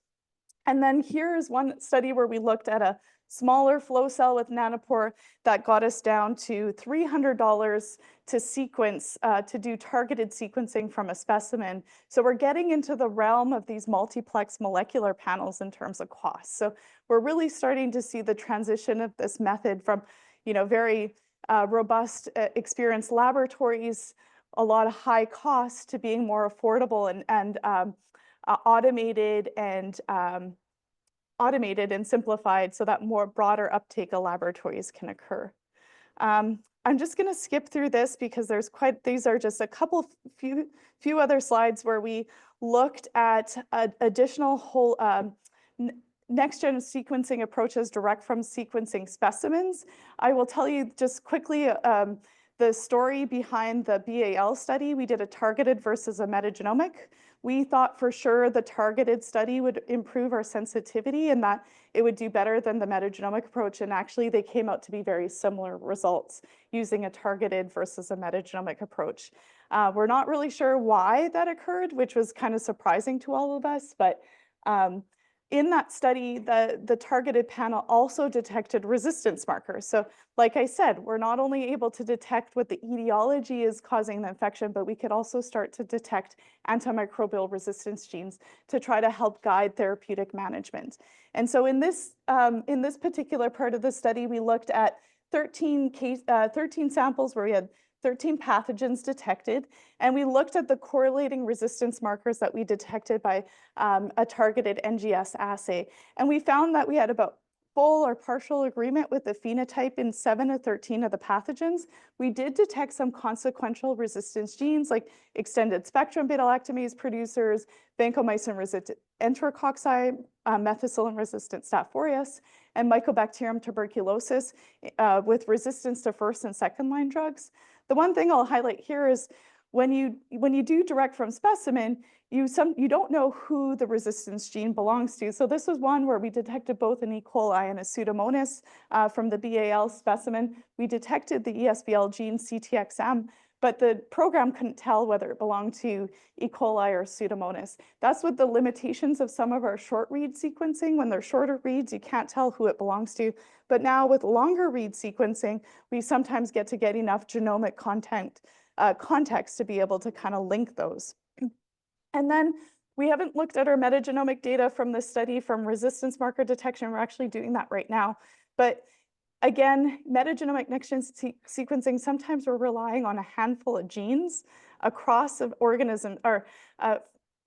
And then here is one study where we looked at a smaller flow cell with nanopore that got us down to $300 to sequence, to do targeted sequencing from a specimen. So we're getting into the realm of these multiplex molecular panels in terms of cost. So we're really starting to see the transition of this method from, very robust, experienced laboratories, a lot of high costs to being more affordable and automated and simplified so that more broader uptake of laboratories can occur. I'm just going to skip through this because these are just a few other slides where we looked at additional whole next-gen sequencing approaches direct from sequencing specimens. I will tell you just quickly the story behind the BAL study. We did a targeted versus a metagenomic. We thought for sure the targeted study would improve our sensitivity and that it would do better than the metagenomic approach. And actually, they came out to be very similar results using a targeted versus a metagenomic approach. We're not really sure why that occurred, which was kind of surprising to all of us. But in that study, the targeted panel also detected resistance markers. So like I said, we're not only able to detect what the etiology is causing the infection, but we could also start to detect antimicrobial resistance genes to try to help guide therapeutic management. And so in this particular part of the study, we looked at 13 samples where we had 13 pathogens detected, and we looked at the correlating resistance markers that we detected by a targeted NGS assay. And we found that we had about full or partial agreement with the phenotype in 7 of 13 of the pathogens. We did detect some consequential resistance genes like extended spectrum beta-lactamase producers, vancomycin-resistant enterococci, methicillin-resistant Staph aureus, and Mycobacterium tuberculosis with resistance to first and second line drugs. The one thing I'll highlight here is when you do direct from specimen, you don't know who the resistance gene belongs to. So this was one where we detected both an E. coli and a Pseudomonas from the BAL specimen. We detected the ESBL gene CTXM, but the program couldn't tell whether it belonged to E. coli or Pseudomonas. That's what the limitations of some of our short read sequencing. When they're shorter reads, you can't tell who it belongs to. But now with longer read sequencing, we sometimes get enough genomic context to be able to kind of link those. And then we haven't looked at our metagenomic data from this study from resistance marker detection. We're actually doing that right now. But again, metagenomic next-gen sequencing, sometimes we're relying on a handful of genes across an organism or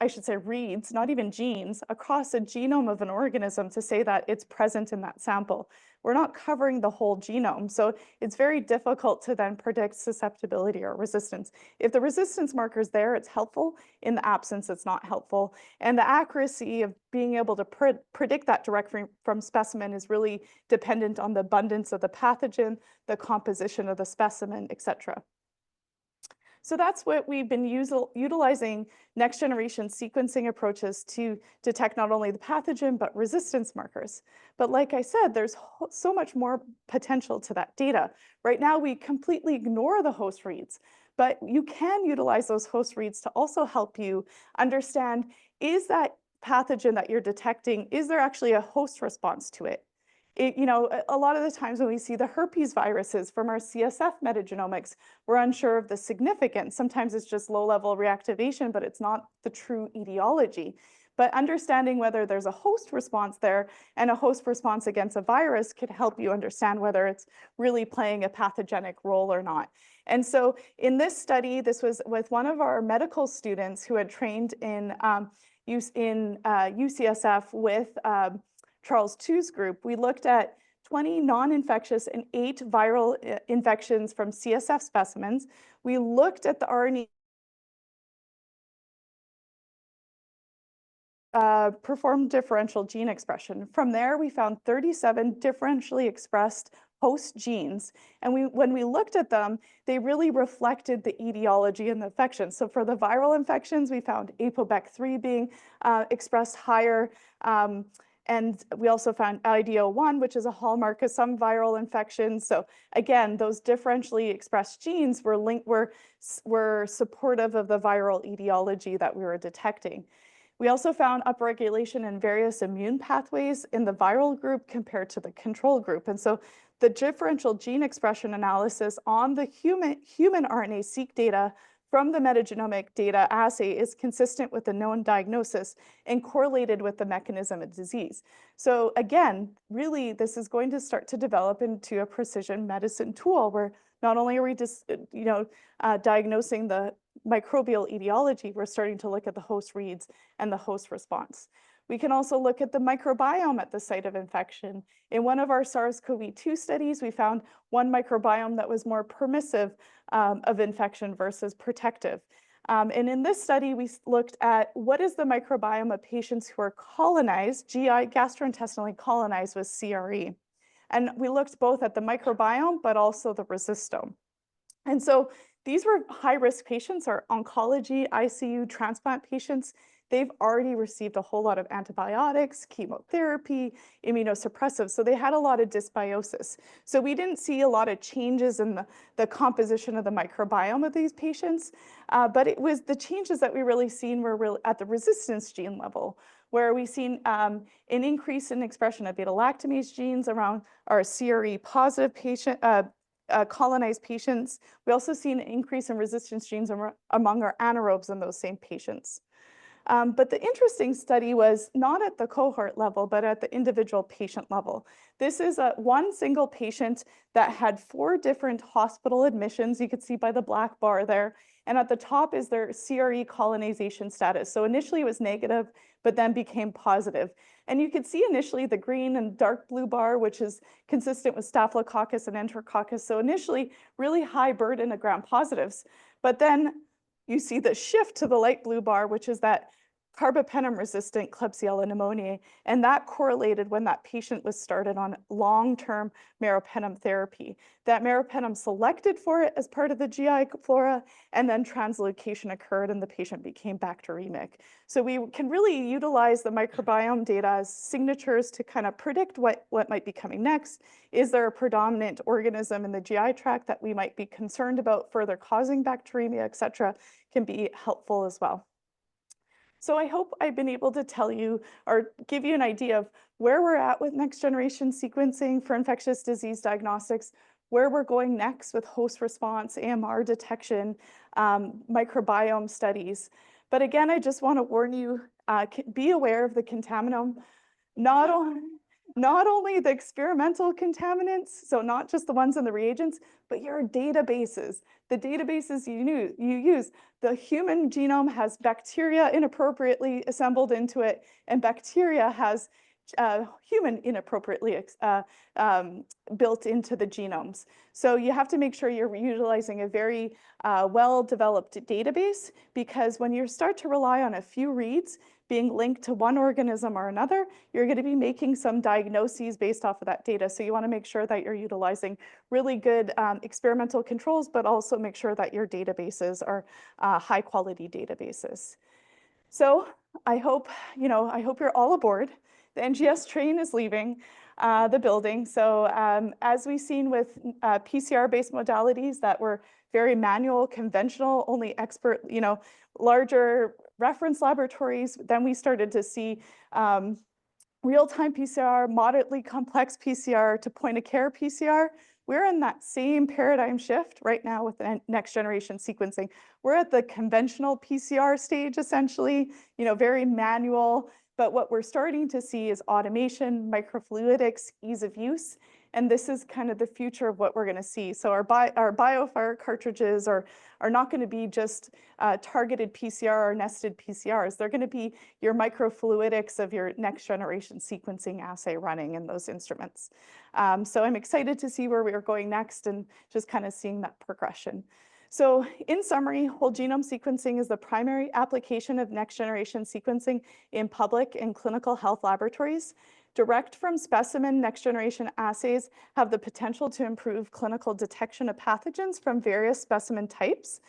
I should say reads, not even genes, across a genome of an organism to say that it's present in that sample. We're not covering the whole genome. So it's very difficult to then predict susceptibility or resistance. If the resistance marker is there, it's helpful. In the absence, it's not helpful. And the accuracy of being able to predict that directly from specimen is really dependent on the abundance of the pathogen, the composition of the specimen, et cetera. So that's what we've been utilizing next generation sequencing approaches to detect not only the pathogen, but resistance markers. But like I said, there's so much more potential to that data. Right now, we completely ignore the host reads, but you can utilize those host reads to also help you understand, is that pathogen that you're detecting, is there actually a host response to it? A lot of the times when we see the herpes viruses from our CSF metagenomics, we're unsure of the significance. Sometimes it's just low-level reactivation, but it's not the true etiology. But understanding whether there's a host response there and a host response against a virus could help you understand whether it's really playing a pathogenic role or not. And so in this study, this was with one of our medical students who had trained in UCSF with Charles Tu's group. We looked at 20 non-infectious and 8 viral infections from CSF specimens. We looked at the RNA performed differential gene expression. From there, we found 37 differentially expressed host genes. And when we looked at them, they really reflected the etiology and the infection. So for the viral infections, we found ApoBec3 being expressed higher. And we also found IDO1, which is a hallmark of some viral infections. So again, those differentially expressed genes were supportive of the viral etiology that we were detecting. We also found upregulation in various immune pathways in the viral group compared to the control group. And so the differential gene expression analysis on the human RNA-seq data from the metagenomic data assay is consistent with the known diagnosis and correlated with the mechanism of disease. So again, really, this is going to start to develop into a precision medicine tool where not only are we just, diagnosing the microbial etiology, we're starting to look at the host reads and the host response. We can also look at the microbiome at the site of infection. In one of our SARS-CoV-2 studies, we found one microbiome that was more permissive of infection versus protective. And in this study, we looked at what is the microbiome of patients who are colonized, gastrointestinally colonized with CRE. And we looked both at the microbiome, but also the resistome. And so these were high-risk patients, our oncology, ICU, transplant patients. They've already received a whole lot of antibiotics, chemotherapy, immunosuppressives, so they had a lot of dysbiosis. So we didn't see a lot of changes in the composition of the microbiome of these patients, but it was the changes that we really seen were at the resistance gene level, where we've seen an increase in expression of beta-lactamase genes around our CRE positive patient, colonized patients. We also seen an increase in resistance genes among our anaerobes in those same patients. But the interesting study was not at the cohort level, but at the individual patient level. This is one single patient that had 4 different hospital admissions. You could see by the black bar there. And at the top is their CRE colonization status. So initially it was negative, but then became positive. And you could see initially the green and dark blue bar, which is consistent with Staphylococcus and Enterococcus. So initially really high burden of gram-positives. But then you see the shift to the light blue bar, which is that carbapenem-resistant Klebsiella pneumoniae, and that correlated when that patient was started on long-term meropenem therapy. That meropenem selected for it as part of the GI flora, and then translocation occurred and the patient became bacteremic. So we can really utilize the microbiome data as signatures to kind of predict what might be coming next. Is there a predominant organism in the GI tract that we might be concerned about further causing bacteremia, et cetera, can be helpful as well. So I hope I've been able to tell you or give you an idea of where we're at with next generation sequencing for infectious disease diagnostics, where we're going next with host response, AMR detection, microbiome studies. But again, I just want to warn you, be aware of the contaminome. Not not only the experimental contaminants, so not just the ones in the reagents, but your databases, the databases you use. The human genome has bacteria inappropriately assembled into it, and bacteria has human inappropriately built into the genomes. So you have to make sure you're utilizing a very well-developed database, because when you start to rely on a few reads being linked to one organism or another, you're going to be making some diagnoses based off of that data. So you want to make sure that you're utilizing really good experimental controls, but also make sure that your databases are high quality databases. So I hope you're all aboard. The NGS train is leaving the building. So as we've seen with PCR-based modalities that were very manual, conventional, only expert, larger reference laboratories, then we started to see real-time PCR, moderately complex PCR to point-of-care PCR. We're in that same paradigm shift right now with the next generation sequencing. We're at the conventional PCR stage, essentially, very manual. But what we're starting to see is automation, microfluidics, ease of use. And this is kind of the future of what we're going to see. So our BioFire cartridges are not going to be just targeted PCR or nested PCRs. They're going to be your microfluidics of your next generation sequencing assay running in those instruments. So I'm excited to see where we are going next and just kind of seeing that progression. So in summary, whole genome sequencing is the primary application of next generation sequencing in public and clinical health laboratories. Direct from specimen next generation assays have the potential to improve clinical detection of pathogens from various specimen types.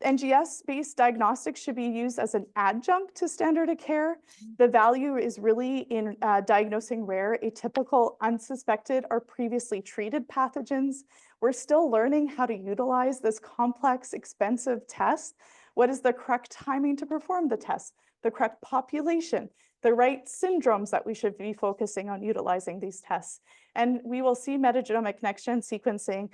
NGS-based diagnostics should be used as an adjunct to standard of care. The value is really in diagnosing rare, atypical, unsuspected, or previously treated pathogens. We're still learning how to utilize this complex, expensive test. What is the correct timing to perform the test? The correct population, the right syndromes that we should be focusing on utilizing these tests. And we will see metagenomic next-gen sequencing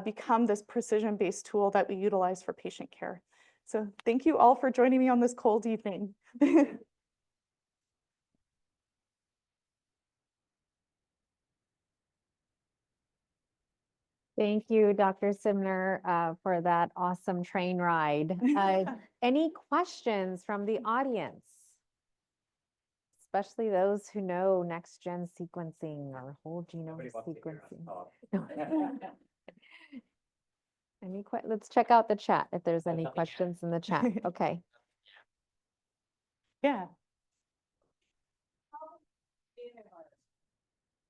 become this precision-based tool that we utilize for patient care. So thank you all for joining me on this cold evening. Thank you, Dr. Simner, for that awesome train ride. Any questions from the audience? Especially those who know next-gen sequencing or whole genome sequencing. Let's check out the chat if there's any questions in the chat. Okay. Yeah.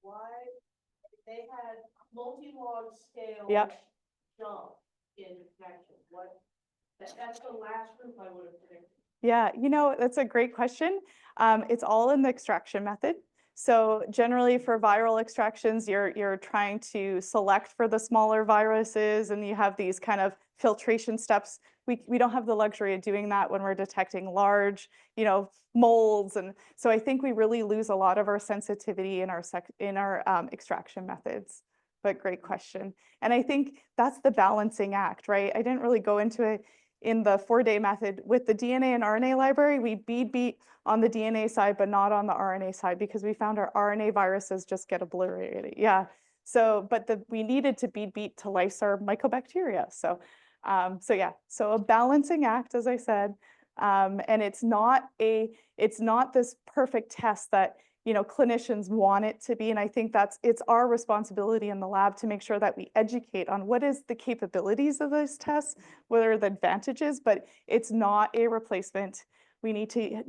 Why they had multi-log scale jump in infection? That's the last group I would have predicted. Yeah, that's a great question. It's all in the extraction method. So generally for viral extractions, you're trying to select for the smaller viruses, and you have these kind of filtration steps. We don't have the luxury of doing that when we're detecting large, molds. And so I think we really lose a lot of our sensitivity in our extraction methods. But great question. And I think that's the balancing act, right? I didn't really go into it in the 4-day method. With the DNA and RNA library, we beat on the DNA side, but not on the RNA side, because we found our RNA viruses just get obliterated. Yeah. So, but we needed to beat to lyse our mycobacteria. So a balancing act, as I said, and it's not this perfect test that clinicians want it to be. And I think it's our responsibility in the lab to make sure that we educate on what is the capabilities of those tests, what are the advantages, but it's not a replacement. We need to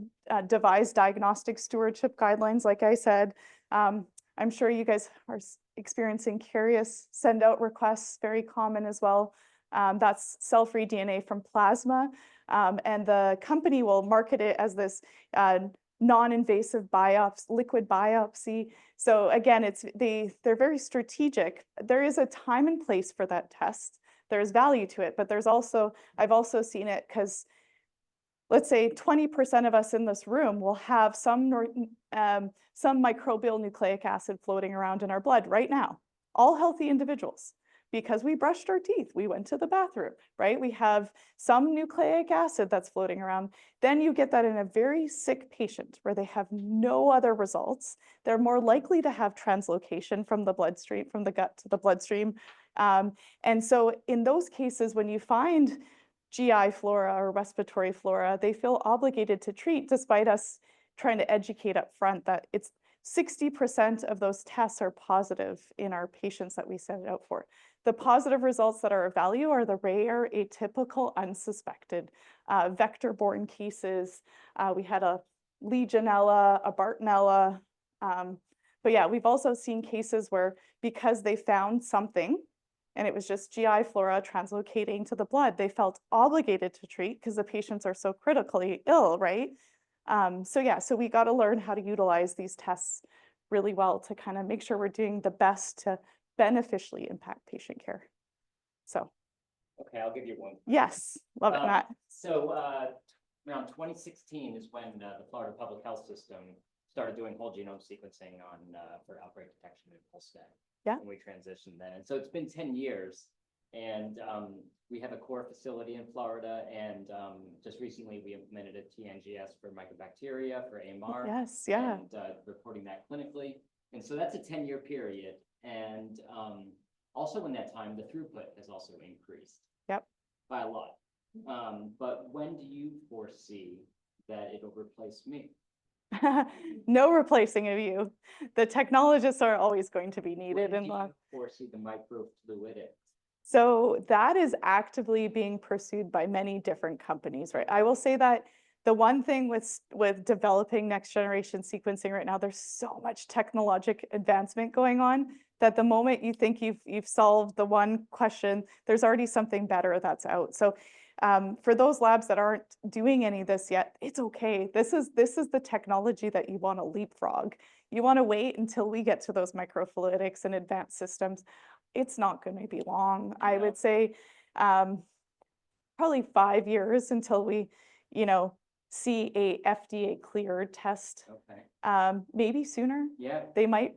devise diagnostic stewardship guidelines, like I said. I'm sure you guys are experiencing curious send out requests, very common as well. That's cell-free DNA from plasma. And the company will market it as this non-invasive liquid biopsy. So again, they're very strategic. There is a time and place for that test. There's value to it, but I've also seen it because let's say 20% of us in this room will have some microbial nucleic acid floating around in our blood right now, all healthy individuals. because we brushed our teeth, we went to the bathroom, right? We have some nucleic acid that's floating around. Then you get that in a very sick patient where they have no other results. They're more likely to have translocation from the bloodstream, from the gut to the bloodstream. And so in those cases, when you find GI flora or respiratory flora, they feel obligated to treat despite us trying to educate up front that it's 60% of those tests are positive in our patients that we send it out for. The positive results that are of value are the rare, atypical, unsuspected vector-borne cases. We had a Legionella, a Bartonella. But yeah, we've also seen cases where because they found something and it was just GI flora translocating to the blood, they felt obligated to treat because the patients are so critically ill, right? So yeah, so we got to learn how to utilize these tests really well to kind of make sure we're doing the best to beneficially impact patient care. So. Okay, I'll give you one. Yes, love it, Matt. So around 2016 is when the Florida Public Health System started doing whole genome sequencing on for outbreak detection in PulseNet. Yeah. And we transitioned then. And so it's been 10 years. And we have a core facility in Florida. And just recently we implemented a TNGS for mycobacteria, for AMR. Yes, yeah. And reporting that clinically. And so that's a 10-year period. And also in that time, the throughput has also increased. Yep. By a lot. But when do you foresee that it'll replace me? No replacing of you. The technologists are always going to be needed When in do lab. you foresee the microfluidics? So that is actively being pursued by many different companies, right? I will say that the one thing with developing next generation sequencing right now, there's so much technologic advancement going on that the moment you think you've solved the one question, there's already something better that's out. So for those labs that aren't doing any of this yet, it's okay. This is the technology that you want to leapfrog. You want to wait until we get to those microfluidics and advanced systems. It's not going to be long. Yeah. I would say probably 5 years until we, see a FDA cleared test. Okay. Maybe sooner. Yeah. They might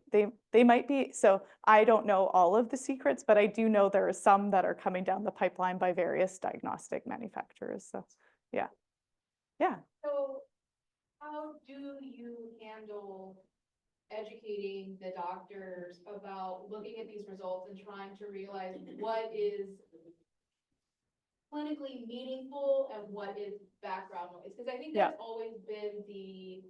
be. So I don't know all of the secrets, but I do know there are some that are coming down the pipeline by various diagnostic manufacturers. So yeah. So how do you handle educating the doctors about looking at these results and trying to realize what is clinically meaningful and what is background noise? Because I think Yeah. that's always been the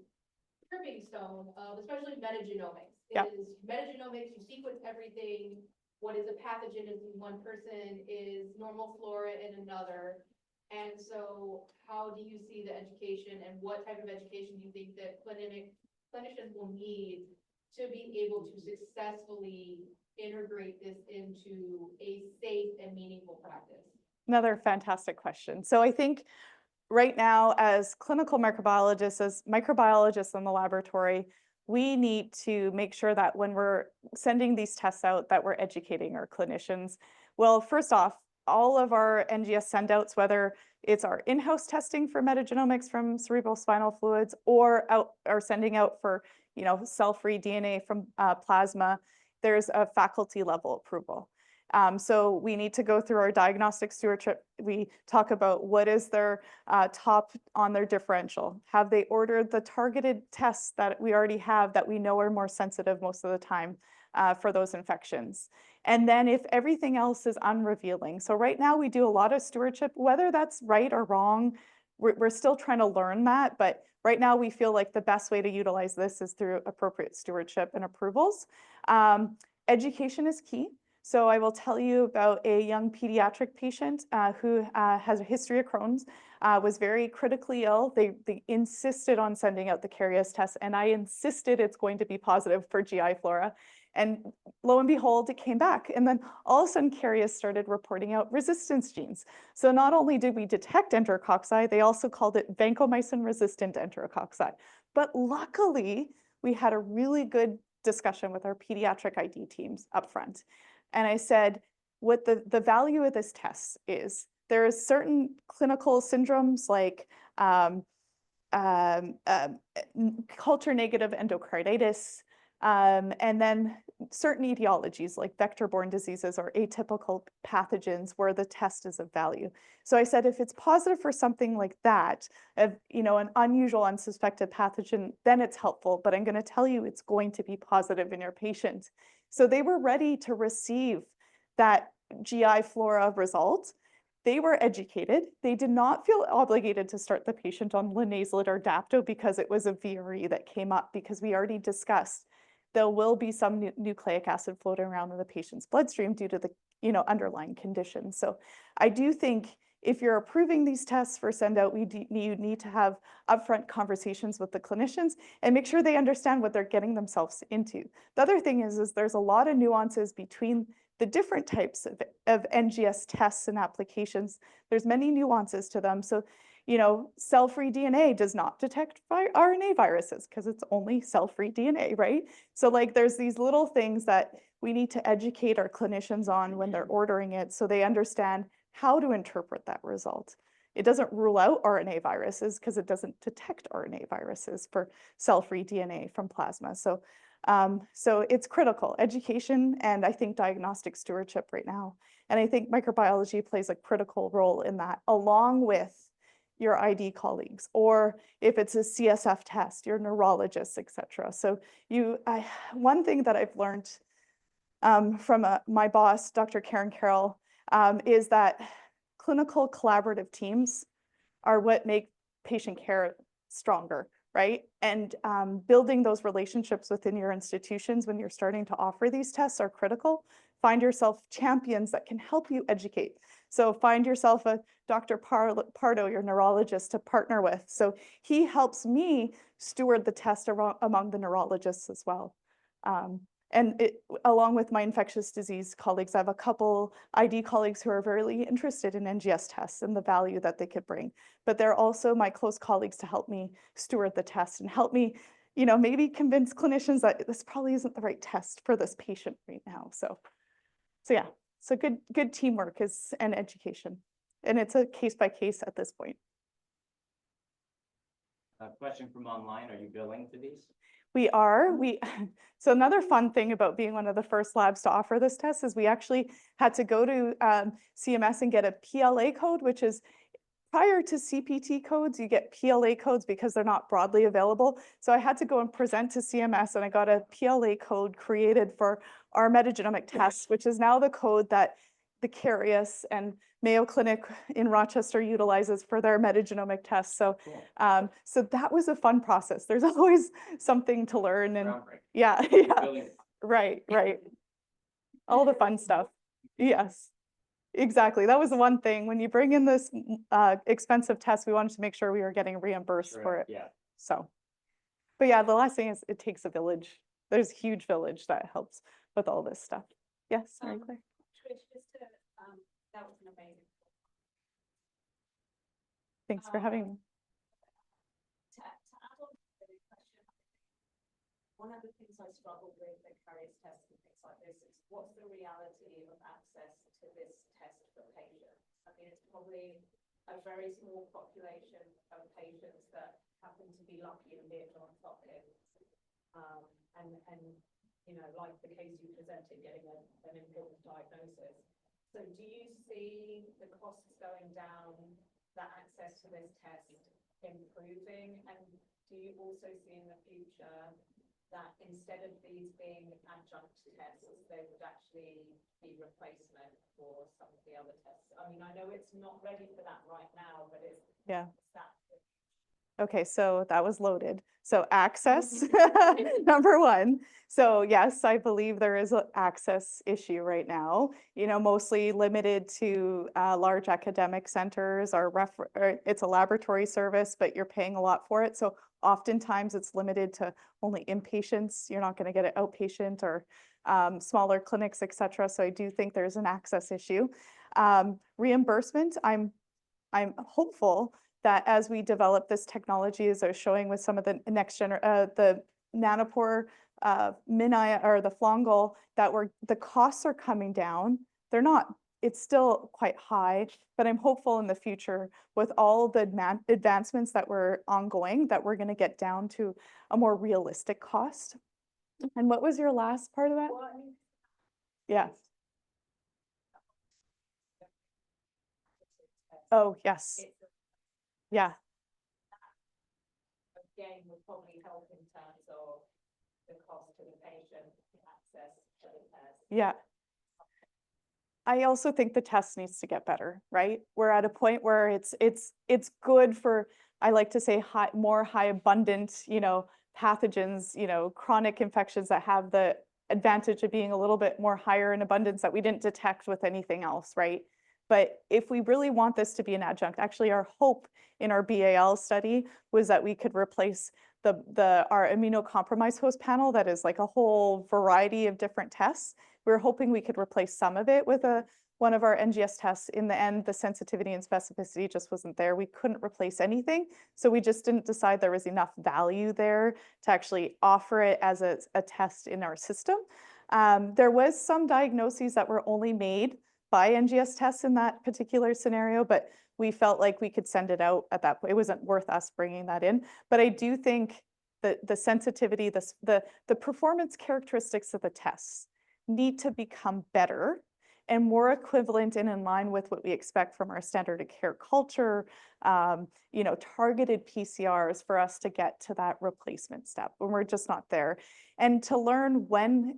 tripping stone of especially metagenomics. Yeah. Is metagenomics, you sequence everything. What is a pathogen in one person is normal flora in another. And so how do you see the education and what type of education do you think that clinicians will need to be able to successfully integrate this into a safe and meaningful practice? Another fantastic question. So I think right now, as clinical microbiologists, as microbiologists in the laboratory, we need to make sure that when we're sending these tests out, that we're educating our clinicians. Well, first off, all of our NGS send-outs, whether it's our in-house testing for metagenomics from cerebrospinal fluids or sending out for cell-free DNA from plasma, there's a faculty level approval. So we need to go through our diagnostic stewardship. We talk about what is their top on their differential. Have they ordered the targeted tests that we already have that we know are more sensitive most of the time for those infections? And then if everything else is unrevealing. So right now we do a lot of stewardship, whether that's right or wrong, we're still trying to learn that. But right now we feel like the best way to utilize this is through appropriate stewardship and approvals. Education is key. So I will tell you about a young pediatric patient who has a history of Crohn's, was very critically ill. They insisted on sending out the Carius test, and I insisted it's going to be positive for GI flora. And lo and behold, it came back. And then all of a sudden, Carius started reporting out resistance genes. So not only did we detect enterococci, they also called it vancomycin-resistant enterococci. But luckily, we had a really good discussion with our pediatric ID teams up front. And I said, what the value of this test is, there is certain clinical syndromes like culture negative endocarditis, And then certain etiologies like vector-borne diseases or atypical pathogens where the test is of value. So I said, if it's positive for something like that, an unusual, unsuspected pathogen, then it's helpful, but I'm going to tell you it's going to be positive in your patient. So they were ready to receive that GI flora result. They were educated. They did not feel obligated to start the patient on linezolid or dapto because it was a VRE that came up, because we already discussed there will be some nucleic acid floating around in the patient's bloodstream due to the underlying condition. So I do think if you're approving these tests for send out, you need to have upfront conversations with the clinicians and make sure they understand what they're getting themselves into. The other thing is there's a lot of nuances between the different types of NGS tests and applications. There's many nuances to them. So, cell-free DNA does not detect RNA viruses because it's only cell-free DNA, right? So like there's these little things that we need to educate our clinicians on when they're ordering it so they understand how to interpret that result. It doesn't rule out RNA viruses because it doesn't detect RNA viruses for cell-free DNA from plasma. So it's critical, education, and I think diagnostic stewardship right now. And I think microbiology plays a critical role in that, along with your ID colleagues, or if it's a CSF test, your neurologists, et cetera. So one thing that I've learned from my boss, Dr. Karen Carroll, is that clinical collaborative teams are what make patient care stronger, right? And building those relationships within your institutions when you're starting to offer these tests are critical. Find yourself champions that can help you educate. So find yourself a Dr. Pardo, your neurologist, to partner with. So he helps me steward the test among the neurologists as well. Along with my infectious disease colleagues, I have a couple ID colleagues who are very interested in NGS tests and the value that they could bring. But they're also my close colleagues to help me steward the test and help me, maybe convince clinicians that this probably isn't the right test for this patient right now. So yeah, so good teamwork and education. And it's a case by case at this point. A question from online, are you billing for these? We are. So another fun thing about being one of the first labs to offer this test is we actually had to go to CMS and get a PLA code, which is prior to CPT codes, you get PLA codes because they're not broadly available. So I had to go and present to CMS, and I got a PLA code created for our metagenomic tests, which is now the code that the Carius and Mayo Clinic in Rochester utilizes for their metagenomic tests. So, Cool. so that was a fun process. There's always something to learn, and Groundbreaking. yeah, Really. right. All the fun stuff. Yes, exactly. That was the one thing. When you bring in this expensive test, we wanted to make sure we were getting reimbursed for it. Yeah. So, but yeah, the last thing is it takes a village. There's a huge village that helps with all this stuff. Yes, Mary Claire. Trish, that was an amazing. Thanks for having me. To add on to the question, one of the things I struggle with at Carius tests and things like this is what's the reality of access to this test for patients? I mean, it's probably a very small population of patients that happen to be lucky and be at Johns Hopkins. And like the case you presented, getting an important diagnosis. So do you see the costs going down, the access to this test improving? And do you also see in the future that instead of these being adjunct tests, they would actually be replacement for some of the other tests? I mean, I know it's not ready for that right now, but it's that. Okay, so that was loaded. So access, number one. So yes, I believe there is an access issue right now, mostly limited to large academic centers or it's a laboratory service, but you're paying a lot for it. So oftentimes it's limited to only inpatients. You're not going to get it outpatient or smaller clinics, et cetera. So I do think there's an access issue. Reimbursement, I'm hopeful that as we develop this technology, as I was showing with some of the the nanopore mini or the flongle, that the costs are coming down. They're not, it's still quite high, but I'm hopeful in the future with all the advancements that were ongoing, that we're going to get down to a more realistic cost. And what was your last part of that? Yeah. Oh, yes. Yeah. Again, would probably help in terms of the cost to the patient, the access to the test. Yeah. I also think the test needs to get better, right? We're at a point where it's good for, I like to say, more high abundant, pathogens, chronic infections that have the advantage of being a little bit more higher in abundance that we didn't detect with anything else, right? But if we really want this to be an adjunct, actually our hope in our BAL study was that we could replace our immunocompromised host panel that is like a whole variety of different tests. We were hoping we could replace some of it with one of our NGS tests. In the end, the sensitivity and specificity just wasn't there. We couldn't replace anything. So we just didn't decide there was enough value there to actually offer it as a test in our system. There was some diagnoses that were only made by NGS tests in that particular scenario, but we felt like we could send it out at that point. It wasn't worth us bringing that in. But I do think that the sensitivity, the performance characteristics of the tests need to become better and more equivalent and in line with what we expect from our standard of care culture, targeted PCRs for us to get to that replacement step when we're just not there. And to learn when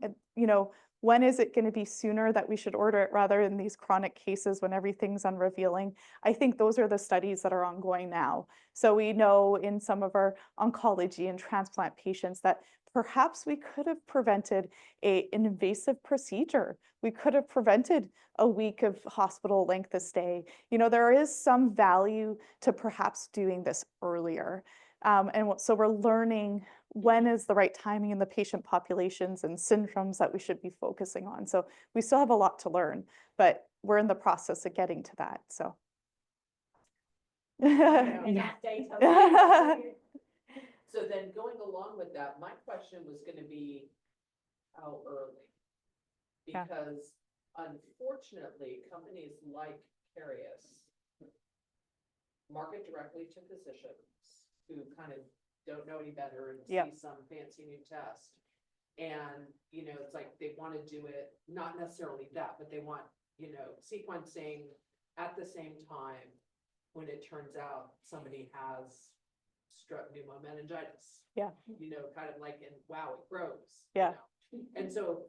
is it going to be sooner that we should order it rather than these chronic cases when everything's unrevealing? I think those are the studies that are ongoing now. So we know in some of our oncology and transplant patients that perhaps we could have prevented an invasive procedure. We could have prevented a week of hospital length of stay. There is some value to perhaps doing this earlier. So we're learning when is the right timing in the patient populations and syndromes that we should be focusing on. So we still have a lot to learn, but we're in the process of getting to that. So. Yeah. So then going along with that, my question was going to be how early? Yeah. Because unfortunately, companies like Carius market directly to physicians who kind of don't know any better and Yep. see some fancy new test. And, it's like they want to do it, not necessarily that, but they want, sequencing at the same time when it turns out somebody has strep pneumomeningitis. Yeah. Kind of like, and wow, it grows. Yeah. And so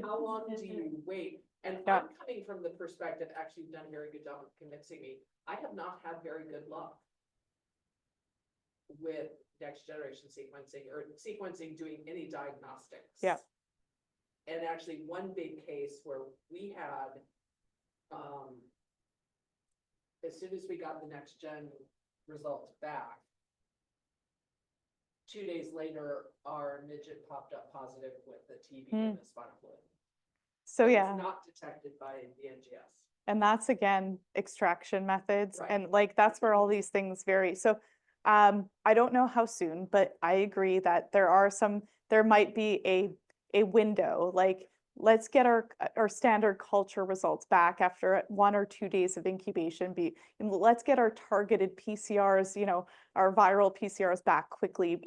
how long do you wait? And Yeah. I'm coming from the perspective, actually you've done a very good job of convincing me. I have not had very good luck with next generation sequencing or sequencing doing any diagnostics. Yeah. And actually one big case where we had, as soon as we got the next gen results back, 2 days later, our midget popped up positive with the TB and the spinal fluid. So It was yeah. not detected by the NGS. And that's again, extraction methods. Right. And like, that's where all these things vary. So I don't know how soon, but I agree that there might be a window, like let's get our standard culture results back after 1 or 2 days of incubation. And let's get our targeted PCRs, our viral PCRs back quickly,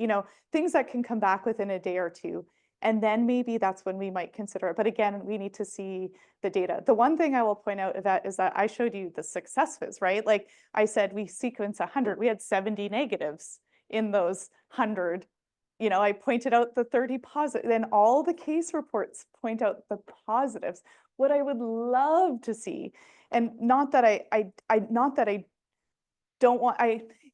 things that can come back within a day or two. And then maybe that's when we might consider it. But again, we need to see the data. The one thing I will point out of that is that I showed you the successes, right? Like I said, we sequenced 100, we had 70 negatives in those 100. I pointed out the 30 positive, then all the case reports point out the positives. What I would love to see, and not that I don't want,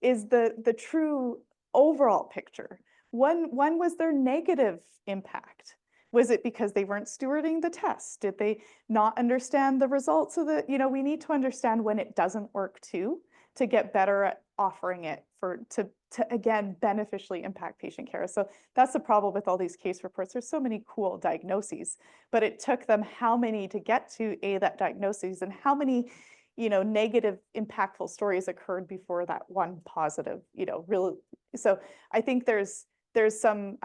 is the true overall picture. When was their negative impact? Was it because they weren't stewarding the test? Did they not understand the results of we need to understand when it doesn't work too, to get better at offering it to again, beneficially impact patient care. So that's the problem with all these case reports. There's so many cool diagnoses, but it took them how many to get to that diagnosis and how many negative impactful stories occurred before that one positive, really. So I think there's some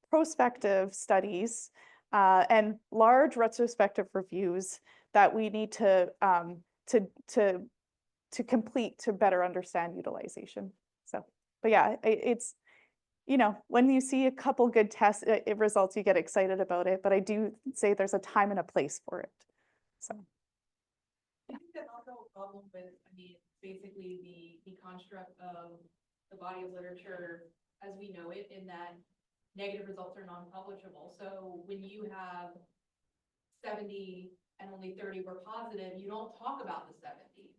prospective studies and large retrospective reviews that we need to complete to better understand utilization. So, but yeah, you know, when you see a couple good test results, you get excited about it, but I do say there's a time and a place for it. So, I think that also a problem with, I mean, basically the construct of the body of literature as we know it, in that negative results are non-publishable. So when you have 70 and only 30 were positive, you don't talk about the 70.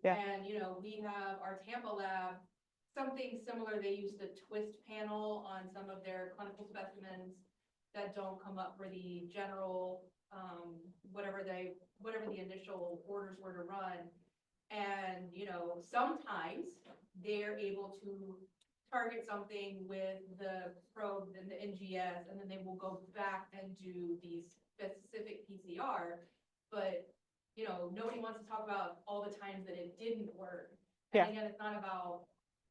Yeah. And, you know, we have our Tampa lab, something similar, they used a twist panel on some of their clinical specimens that don't come up for the general, whatever the initial orders were to run. And, you know, sometimes they're able to target something with the probe and the NGS, and then they will go back and do these specific PCR. But, you know, nobody wants to talk about all the times that it didn't work. And Yeah. again, it's not about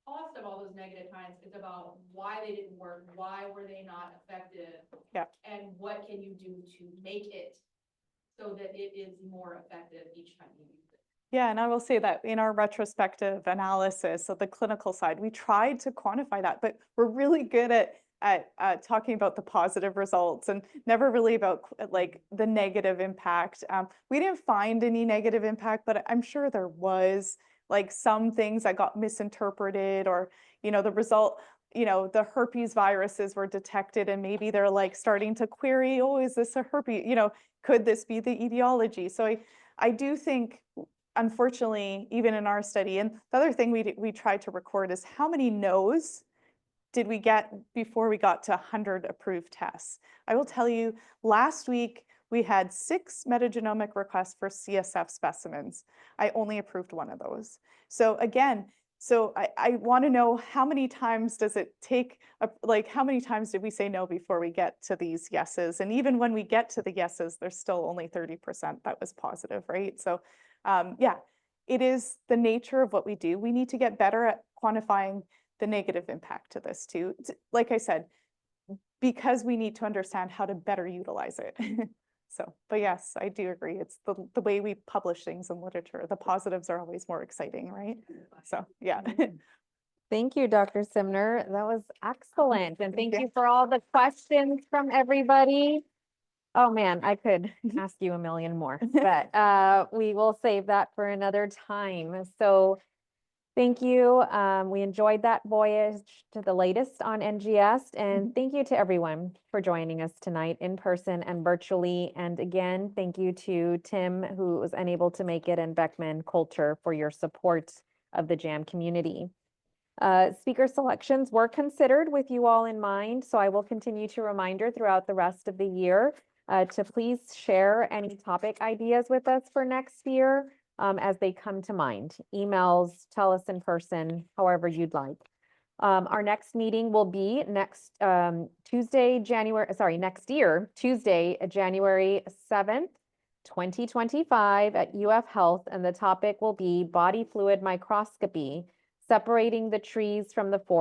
cost of all those negative times, it's about why they didn't work, why were they not effective? Yeah. And what can you do to make it so that it is more effective each time you use it? yeah, and I will say that in our retrospective analysis of the clinical side, we tried to quantify that, but we're really good at talking about the positive results and never really about like the negative impact. We didn't find any negative impact, but I'm sure there was like some things that got misinterpreted, or, you know, the result, you know, the herpes viruses were detected and maybe they're like starting to query, oh, is this a herpes? You know, could this be the etiology? So I do think, unfortunately, even in our study, and the other thing we tried to record is how many no's did we get before we got to 100 approved tests. I will tell you, last week we had 6 metagenomic requests for CSF specimens. I only approved 1 of those. So again, I want to know, how many times does it take, like how many times did we say no before we get to these yeses? And even when we get to the yeses, there's still only 30% that was positive, right? So yeah, it is the nature of what we do. We need to get better at quantifying the negative impact to this too. Like I said, because we need to understand how to better utilize it. So, but yes, I do agree. It's the way we publish things in literature. The positives are always more exciting, right? So, yeah. Thank you, Dr. Simner. That was excellent. And thank you. you for all the questions from everybody. Oh, man, I could ask you a million more, but we will save that for another time. So thank you. We enjoyed that voyage to the latest on NGS, and thank you to everyone for joining us tonight in person and virtually. And again, thank you to Tim, who was unable to make it, and Beckman Coulter for your support of the JAM community. Speaker selections were considered with you all in mind, so I will continue to remind throughout the rest of the year to please share any topic ideas with us for next year as they come to mind. Emails, tell us in person, however you'd like. Our next meeting will be next Tuesday, January 7th, 2025 at UF Health, and the topic will be body fluid microscopy, separating the trees from the forest.